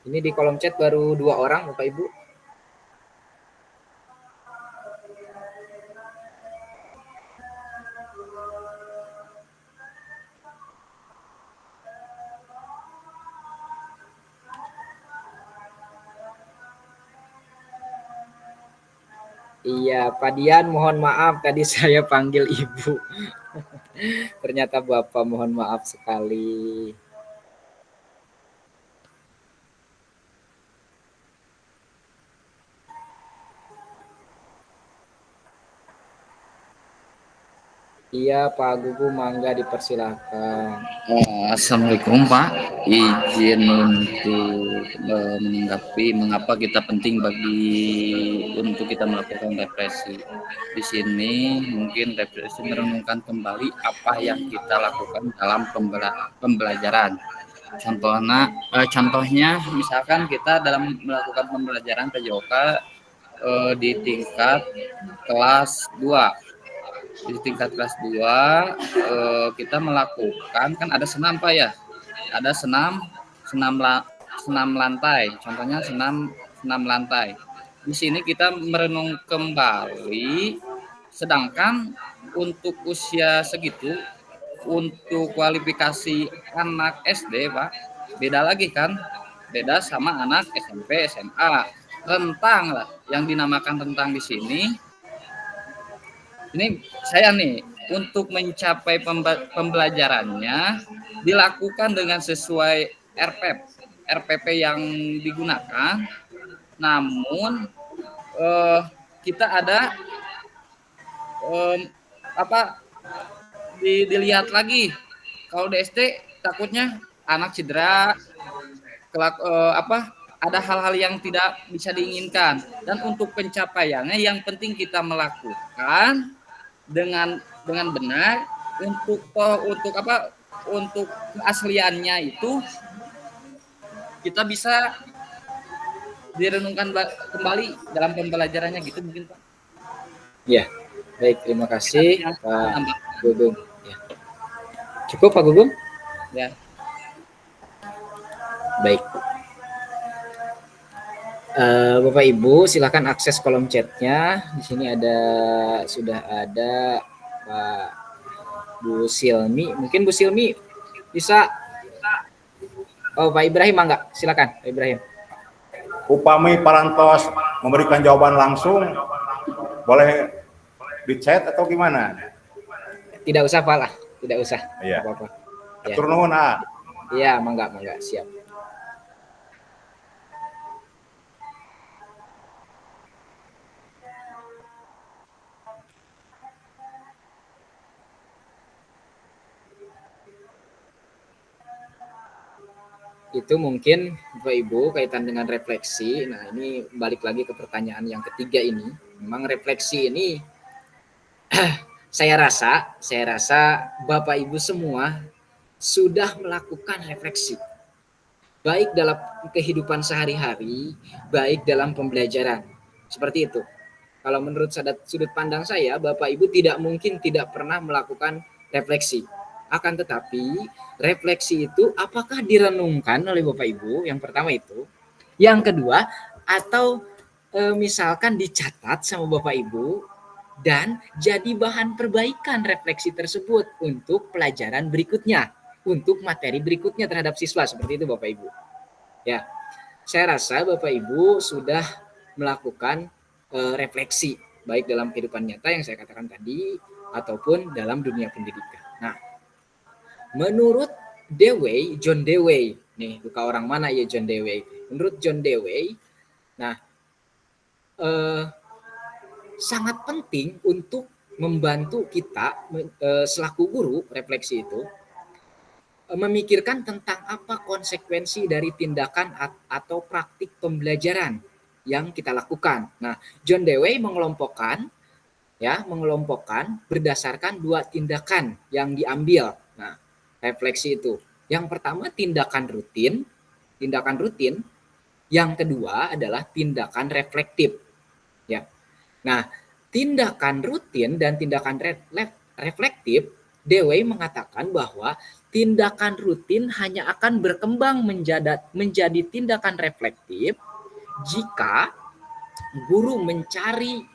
Ini di kolom chat baru 2 orang Bapak Ibu. Iya, Pak Dian, mohon maaf tadi saya panggil Ibu. Ternyata Bapak, mohon maaf sekali. Iya, Pak Gugum, mangga dipersilahkan. Assalamualaikum Pak, izin untuk menanggapi mengapa kita penting untuk kita melakukan refleksi. Di sini mungkin refleksi merenungkan kembali apa yang kita lakukan dalam pembelajaran. Contohnya misalkan kita dalam melakukan pembelajaran PJOK di tingkat kelas 2. Di tingkat kelas 2 kita melakukan, kan ada senam Pak ya, ada senam lantai, contohnya senam lantai. Di sini kita merenung kembali, sedangkan untuk usia segitu, untuk kualifikasi anak SD Pak, beda lagi kan, beda sama anak SMP, SMA, rentang lah, yang dinamakan rentang di sini. Ini saya nih, untuk mencapai pembelajarannya dilakukan dengan sesuai RPP yang digunakan. Namun kita ada dilihat lagi. Kalau di SD takutnya anak cedera, ada hal-hal yang tidak bisa diinginkan. Dan untuk pencapaiannya yang penting kita melakukan dengan benar, untuk keasliannya itu kita bisa direnungkan kembali dalam pembelajarannya gitu mungkin Pak. Ya, baik, terima kasih Pak Gugum. Ya. Cukup Pak Gugum? Ya. Baik. Bapak Ibu silakan akses kolom chatnya. Di sini sudah ada Pak Bu Silmi. Mungkin Bu Silmi bisa. Oh, Pak Ibrahim enggak? Silakan Pak Ibrahim. Upami Parantos memberikan jawaban langsung, boleh di chat atau gimana? Tidak usah Pak lah, tidak usah. Iya. Apa-apa. Atur nuhun, Iya, mangga, siap. itu mungkin Bapak Ibu kaitan dengan refleksi. Nah, ini balik lagi ke pertanyaan yang ketiga ini. Memang refleksi ini saya rasa Bapak Ibu semua sudah melakukan refleksi. Baik dalam kehidupan sehari-hari, baik dalam pembelajaran. Seperti itu. Kalau menurut sudut pandang saya, Bapak Ibu tidak mungkin tidak pernah melakukan refleksi. Akan tetapi, refleksi itu apakah direnungkan oleh Bapak Ibu? Yang pertama itu. Yang kedua, atau misalkan dicatat sama Bapak Ibu dan jadi bahan perbaikan refleksi tersebut untuk pelajaran berikutnya, untuk materi berikutnya terhadap siswa. Seperti itu Bapak Ibu. Ya, saya rasa Bapak Ibu sudah melakukan refleksi baik dalam kehidupan nyata yang saya katakan tadi ataupun dalam dunia pendidikan. Nah, menurut Dewey, John Dewey, nih bukan orang mana ya John Dewey? Menurut John Dewey, nah sangat penting untuk membantu kita selaku guru refleksi itu memikirkan tentang apa konsekuensi dari tindakan atau praktik pembelajaran yang kita lakukan. Nah, John Dewey mengelompokkan berdasarkan 2 tindakan yang diambil. Nah, refleksi itu. Yang pertama tindakan rutin. Yang kedua adalah tindakan reflektif. Ya. Nah, tindakan rutin dan tindakan reflektif, Dewey mengatakan bahwa tindakan rutin hanya akan berkembang menjadi tindakan reflektif jika guru mencari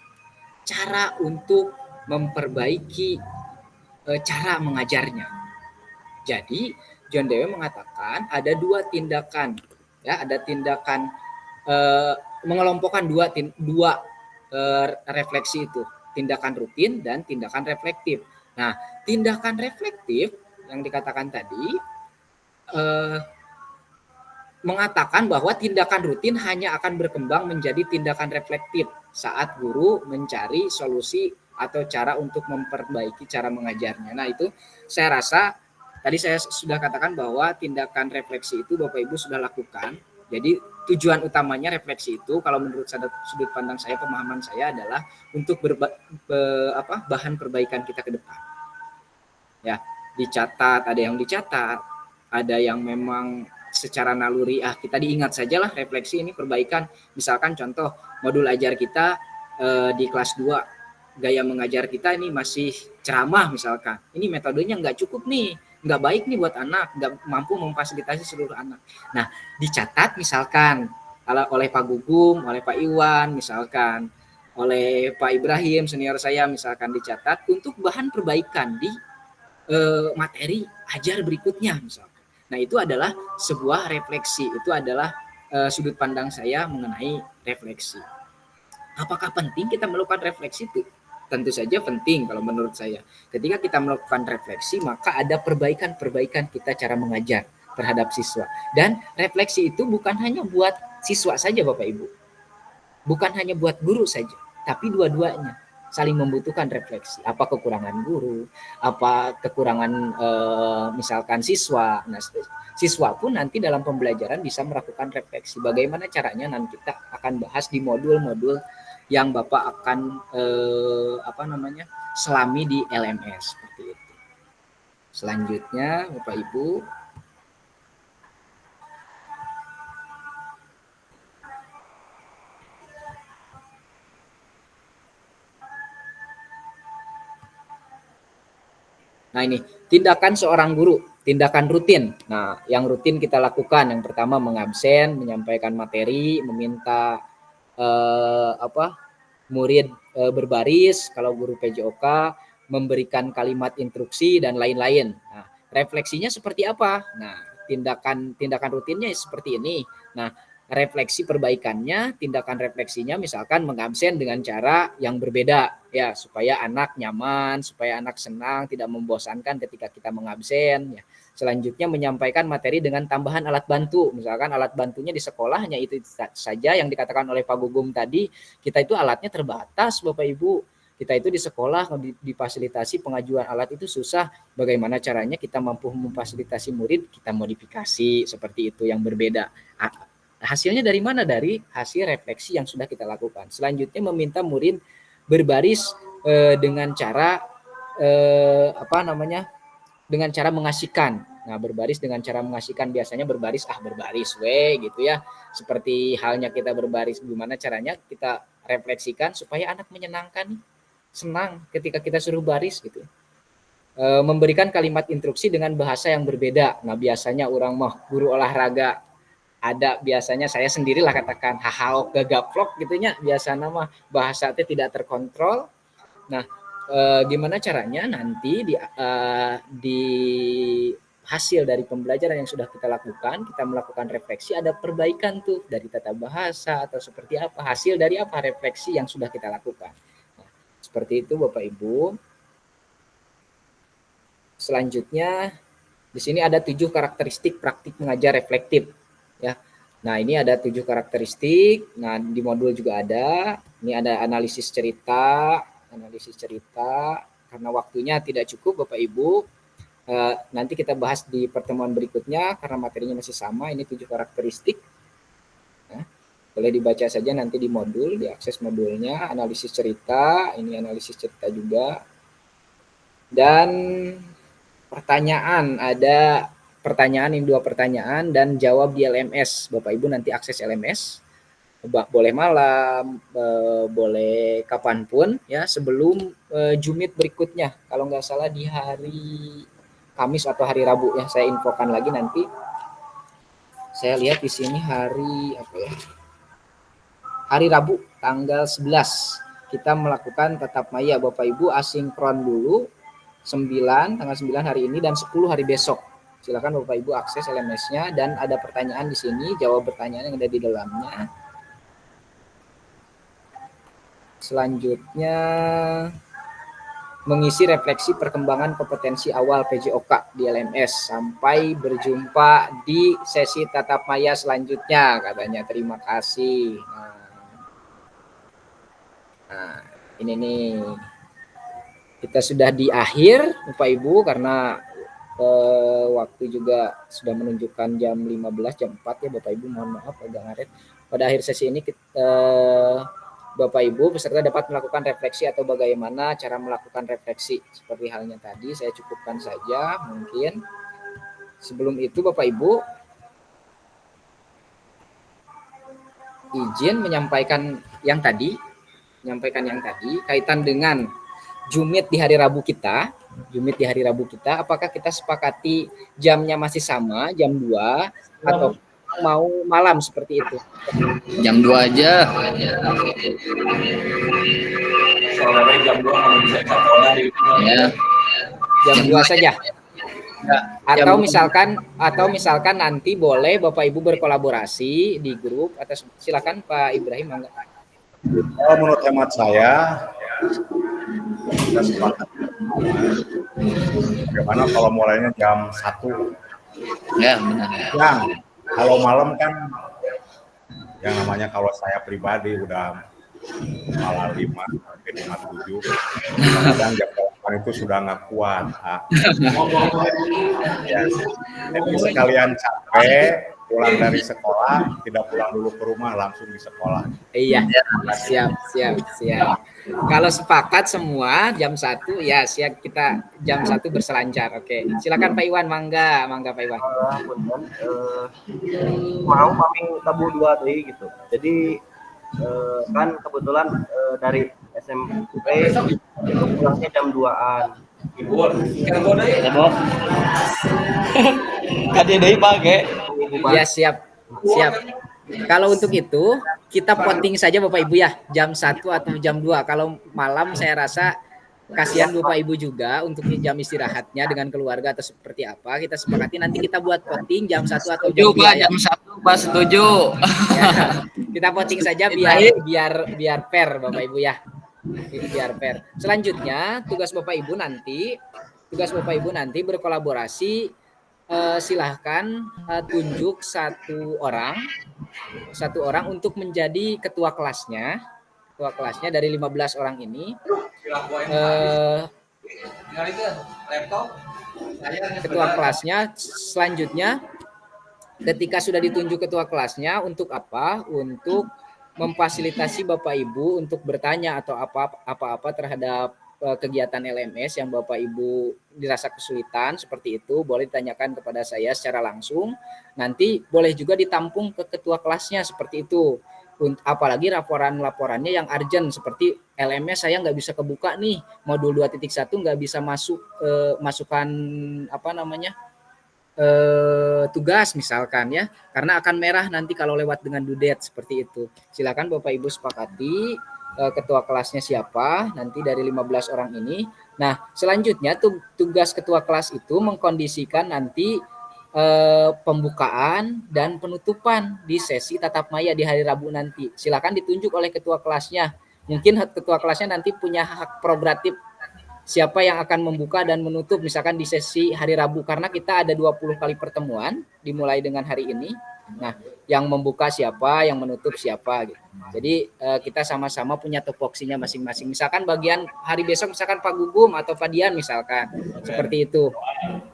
cara untuk memperbaiki cara mengajarnya. Jadi John Dewey mengatakan ada 2 tindakan, ya, ada tindakan mengelompokkan dua refleksi itu, tindakan rutin dan tindakan reflektif. Nah, tindakan reflektif yang dikatakan tadi mengatakan bahwa tindakan rutin hanya akan berkembang menjadi tindakan reflektif saat guru mencari solusi atau cara untuk memperbaiki cara mengajarnya. Nah, itu saya rasa tadi saya sudah katakan bahwa tindakan refleksi itu Bapak Ibu sudah lakukan. Jadi tujuan utamanya refleksi itu kalau menurut sudut pandang saya, pemahaman saya adalah untuk bahan perbaikan kita ke depan. Ya, dicatat, ada yang dicatat, ada yang memang secara naluri kita diingat sajalah refleksi ini perbaikan. Misalkan contoh modul ajar kita di kelas 2 gaya mengajar kita ini masih ceramah misalkan. Ini metodenya nggak cukup nih, nggak baik nih buat anak, nggak mampu memfasilitasi seluruh anak. Nah, dicatat misalkan oleh Pak Gugum, oleh Pak Iwan misalkan, oleh Pak Ibrahim senior saya misalkan, dicatat untuk bahan perbaikan di materi ajar berikutnya misalkan. Nah, itu adalah sebuah refleksi, itu adalah sudut pandang saya mengenai refleksi. Apakah penting kita melakukan refleksi itu? Tentu saja penting kalau menurut saya. Ketika kita melakukan refleksi, maka ada perbaikan-perbaikan kita cara mengajar terhadap siswa. Dan refleksi itu bukan hanya buat siswa saja Bapak Ibu. Bukan hanya buat guru saja, tapi dua-duanya saling membutuhkan refleksi. Apa kekurangan guru, apa kekurangan misalkan siswa. Nah, siswa pun nanti dalam pembelajaran bisa melakukan refleksi. Bagaimana caranya nanti kita akan bahas di modul-modul yang Bapak akan selami di LMS seperti itu. Selanjutnya Bapak Ibu, nah ini tindakan seorang guru, tindakan rutin. Nah, yang rutin kita lakukan yang pertama mengabsen, menyampaikan materi, meminta murid berbaris kalau guru PJOK, memberikan kalimat instruksi dan lain-lain. Nah, refleksinya seperti apa? Nah, tindakan rutinnya seperti ini. Nah, refleksi perbaikannya, tindakan refleksinya misalkan mengabsen dengan cara yang berbeda ya, supaya anak nyaman, supaya anak senang, tidak membosankan ketika kita mengabsen ya. Selanjutnya menyampaikan materi dengan tambahan alat bantu. Misalkan alat bantunya di sekolah hanya itu saja yang dikatakan oleh Pak Gugum tadi, kita itu alatnya terbatas Bapak Ibu. Kita itu di sekolah difasilitasi pengajuan alat itu susah. Bagaimana caranya kita mampu memfasilitasi murid, kita modifikasi seperti itu yang berbeda. Hasilnya dari mana? Dari hasil refleksi yang sudah kita lakukan. Selanjutnya meminta murid berbaris dengan cara dengan cara mengasihkan. Nah, berbaris dengan cara mengasihkan, biasanya berbaris gitu ya. Seperti halnya kita berbaris, gimana caranya kita refleksikan supaya anak menyenangkan, senang ketika kita suruh baris gitu. Memberikan kalimat instruksi dengan bahasa yang berbeda. Nah, biasanya orang mah guru olahraga ada, biasanya saya sendirilah katakan hahaok gagaplok gitunya, biasanya mah bahasa itu tidak terkontrol. Nah, gimana caranya nanti di hasil dari pembelajaran yang sudah kita lakukan, kita melakukan refleksi, ada perbaikan tuh dari tata bahasa atau seperti apa, hasil dari apa refleksi yang sudah kita lakukan. Nah, seperti itu Bapak Ibu. Selanjutnya di sini ada 7 karakteristik praktik mengajar reflektif ya. Nah, ini ada 7 karakteristik. Nah, di modul juga ada. Ini ada analisis cerita karena waktunya tidak cukup Bapak Ibu. Nanti kita bahas di pertemuan berikutnya karena materinya masih sama. Ini 7 karakteristik. Nah, boleh dibaca saja nanti di modul, diakses modulnya. Analisis cerita, ini analisis cerita juga. Dan pertanyaan, ada pertanyaan, ini 2 pertanyaan dan jawab di LMS. Bapak Ibu nanti akses LMS. Boleh malam, boleh kapanpun ya, sebelum Jumit berikutnya. Kalau nggak salah di hari Kamis atau hari Rabu ya, saya infokan lagi nanti. Saya lihat di sini hari apa ya? Hari Rabu tanggal 11 kita melakukan tatap maya Bapak Ibu asinkron dulu 9 tanggal 9 hari ini dan 10 hari besok. Silakan Bapak Ibu akses LMS-nya dan ada pertanyaan di sini, jawab pertanyaan yang ada di dalamnya. Selanjutnya mengisi refleksi perkembangan kompetensi awal PJOK di LMS. Sampai berjumpa di sesi tatap maya selanjutnya katanya. Terima kasih. Nah, ini nih. Kita sudah di akhir Bapak Ibu karena waktu juga sudah menunjukkan jam 15, jam 4 ya Bapak Ibu, mohon maaf agak ngaret. Pada akhir sesi ini Bapak Ibu peserta dapat melakukan refleksi atau bagaimana cara melakukan refleksi. Seperti halnya tadi saya cukupkan saja mungkin. Sebelum itu Bapak Ibu izin menyampaikan yang tadi kaitan dengan Jumit di hari Rabu kita. Apakah kita sepakati jamnya masih sama, jam 2 atau mau malam seperti itu? Jam 2 aja. Ya. Jam 2 saja. Atau misalkan nanti boleh Bapak Ibu berkolaborasi di grup atau silakan Pak Ibrahim. Menurut hemat saya kita sepakat. Bagaimana kalau mulainya jam 1? Ya, benar. Yang kalau malam kan yang namanya, kalau saya pribadi udah malah 5 sampai 5-7, kadang jam 8 itu sudah nggak kuat. Ya, jadi sekalian capek pulang dari sekolah, tidak pulang dulu ke rumah, langsung di sekolah. Iya, siap. Kalau sepakat semua jam 1 ya siap, kita jam 1 berselancar. Oke, silakan Pak Iwan, mangga Pak Iwan. Mau kami tabu 2 deui gitu. Jadi kan kebetulan dari SMP itu pulangnya jam 2-an. Ya siap. Kalau untuk itu kita voting saja Bapak Ibu ya, jam 1 atau jam 2. Kalau malam saya rasa kasihan Bapak Ibu juga untuk jam istirahatnya dengan keluarga atau seperti apa. Kita sepakati nanti kita buat voting jam 1 atau jam 2 ya. Jam 1 Pak, setuju. Ya, kita voting saja biar fair Bapak Ibu ya. Biar fair. Selanjutnya tugas Bapak Ibu nanti berkolaborasi, silahkan tunjuk satu orang untuk menjadi ketua kelasnya dari 15 orang ini. ketua kelasnya. Selanjutnya ketika sudah ditunjuk ketua kelasnya, untuk apa? Untuk memfasilitasi Bapak Ibu untuk bertanya atau apa-apa terhadap kegiatan LMS yang Bapak Ibu dirasa kesulitan seperti itu, boleh ditanyakan kepada saya secara langsung. Nanti boleh juga ditampung ke ketua kelasnya seperti itu. Apalagi laporannya yang urgent seperti LMS saya nggak bisa kebuka nih, modul 2.1 nggak bisa masukan tugas misalkan ya, karena akan merah nanti kalau lewat dengan due date seperti itu. Silakan Bapak Ibu sepakati ketua kelasnya siapa nanti dari 15 orang ini. Nah, selanjutnya tugas ketua kelas itu mengkondisikan nanti pembukaan dan penutupan di sesi tatap maya di hari Rabu nanti. Silakan ditunjuk oleh ketua kelasnya. Mungkin ketua kelasnya nanti punya hak prerogatif siapa yang akan membuka dan menutup misalkan di sesi hari Rabu, karena kita ada 20 kali pertemuan dimulai dengan hari ini. Nah, yang membuka siapa, yang menutup siapa gitu. Jadi kita sama-sama punya topoksinya masing-masing. Misalkan bagian hari besok misalkan Pak Gugum atau Pak Dian misalkan. Seperti itu.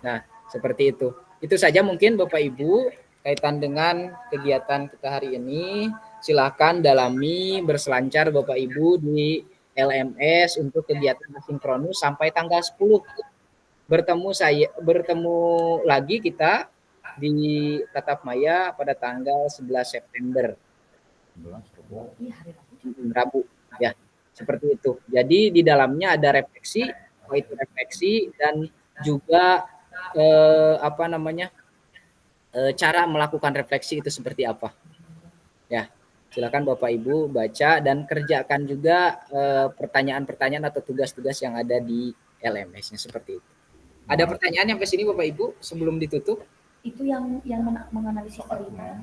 Nah, seperti itu. Itu saja mungkin Bapak Ibu kaitan dengan kegiatan kita hari ini. Silahkan dalami, berselancar Bapak Ibu di LMS untuk kegiatan asinkronus sampai tanggal 10. Bertemu lagi kita di tatap maya pada tanggal 11 September. Rabu ya. Seperti itu. Jadi di dalamnya ada refleksi, refleksi dan juga cara melakukan refleksi itu seperti apa. Ya. Silakan Bapak Ibu baca dan kerjakan juga pertanyaan-pertanyaan atau tugas-tugas yang ada di LMS-nya seperti itu. Ada pertanyaan sampai sini Bapak Ibu sebelum ditutup? Itu yang menganalisis cerita.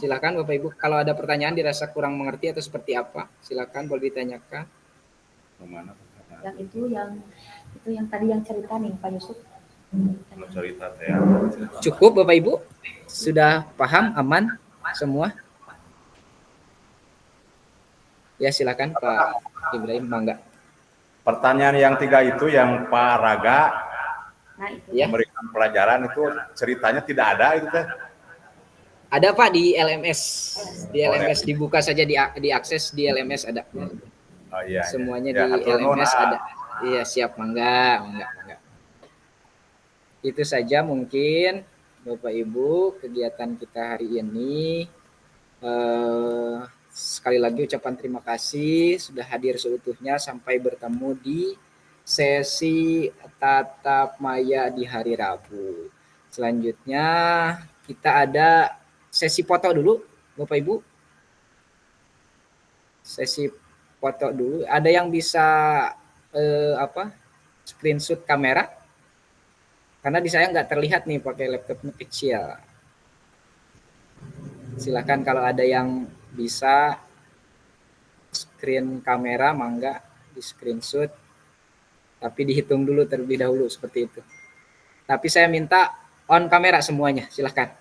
Silakan Bapak Ibu, kalau ada pertanyaan dirasa kurang mengerti atau seperti apa, silakan boleh ditanyakan. Yang itu yang tadi yang cerita nih Pak Yusuf. Cerita Cukup Bapak Ibu? Sudah paham, aman semua? Ya silakan Pak Ibrahim, mangga. Pertanyaan yang 3 itu yang Pak Raga memberikan pelajaran itu ceritanya tidak ada itu teh. Ada Pak di LMS. Di LMS dibuka saja, diakses di LMS ada. Oh iya. Semuanya di LMS ada. Iya siap, mangga. Itu saja mungkin Bapak Ibu kegiatan kita hari ini. Sekali lagi ucapan terima kasih sudah hadir seutuhnya. Sampai bertemu di sesi tatap maya di hari Rabu. Selanjutnya kita ada sesi foto dulu Bapak Ibu. Sesi foto dulu. Ada yang bisa screenshot kamera? Karena di saya nggak terlihat nih pakai laptopnya kecil. Silakan kalau ada yang bisa screen kamera, mangga di screenshot, tapi dihitung dulu terlebih dahulu seperti itu. Tapi saya minta on kamera semuanya, silakan.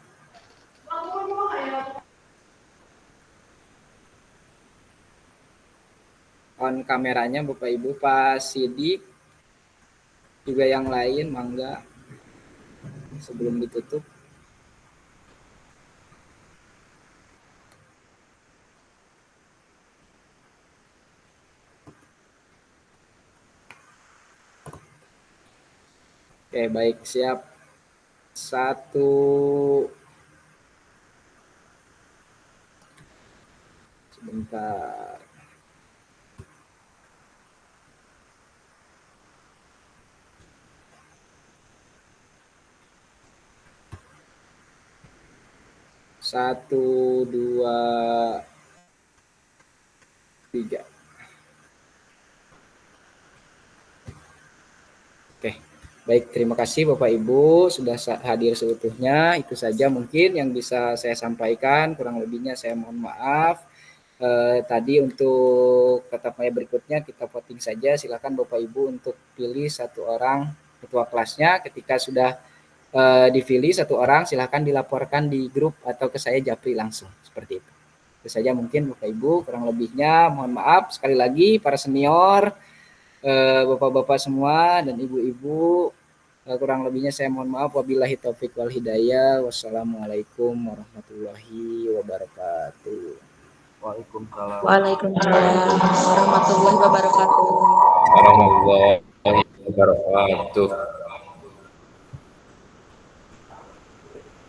On kameranya Bapak Ibu, Pak Sidik, juga yang lain, mangga sebelum ditutup. Oke, baik, siap. 1. Sebentar. Satu, 2, 3. Oke. Baik, terima kasih Bapak Ibu sudah hadir seutuhnya. Itu saja mungkin yang bisa saya sampaikan. Kurang lebihnya saya mohon maaf. Tadi untuk tatap maya berikutnya kita voting saja. Silakan Bapak Ibu untuk pilih 1 orang ketua kelasnya. Ketika sudah dipilih 1 orang, silakan dilaporkan di grup atau ke saya Japri langsung. Seperti itu. Itu saja mungkin Bapak Ibu. Kurang lebihnya mohon maaf. Sekali lagi para senior, Bapak-bapak semua dan ibu-ibu. Kurang lebihnya saya mohon maaf. Wabillahi taufik wal hidayah. Wassalamualaikum warahmatullahi wabarakatuh. Waalaikumsalam. Waalaikumsalam warahmatullahi wabarakatuh. Warahmatullahi wabarakatuh.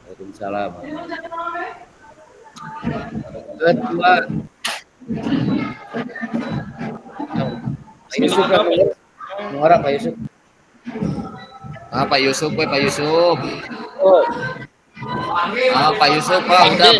Waalaikumsalam. Kedua, Pak Yusuf, Pak Yusuf. Pak Yusuf, Pak Yusuf. Pak Yusuf, Pak udah.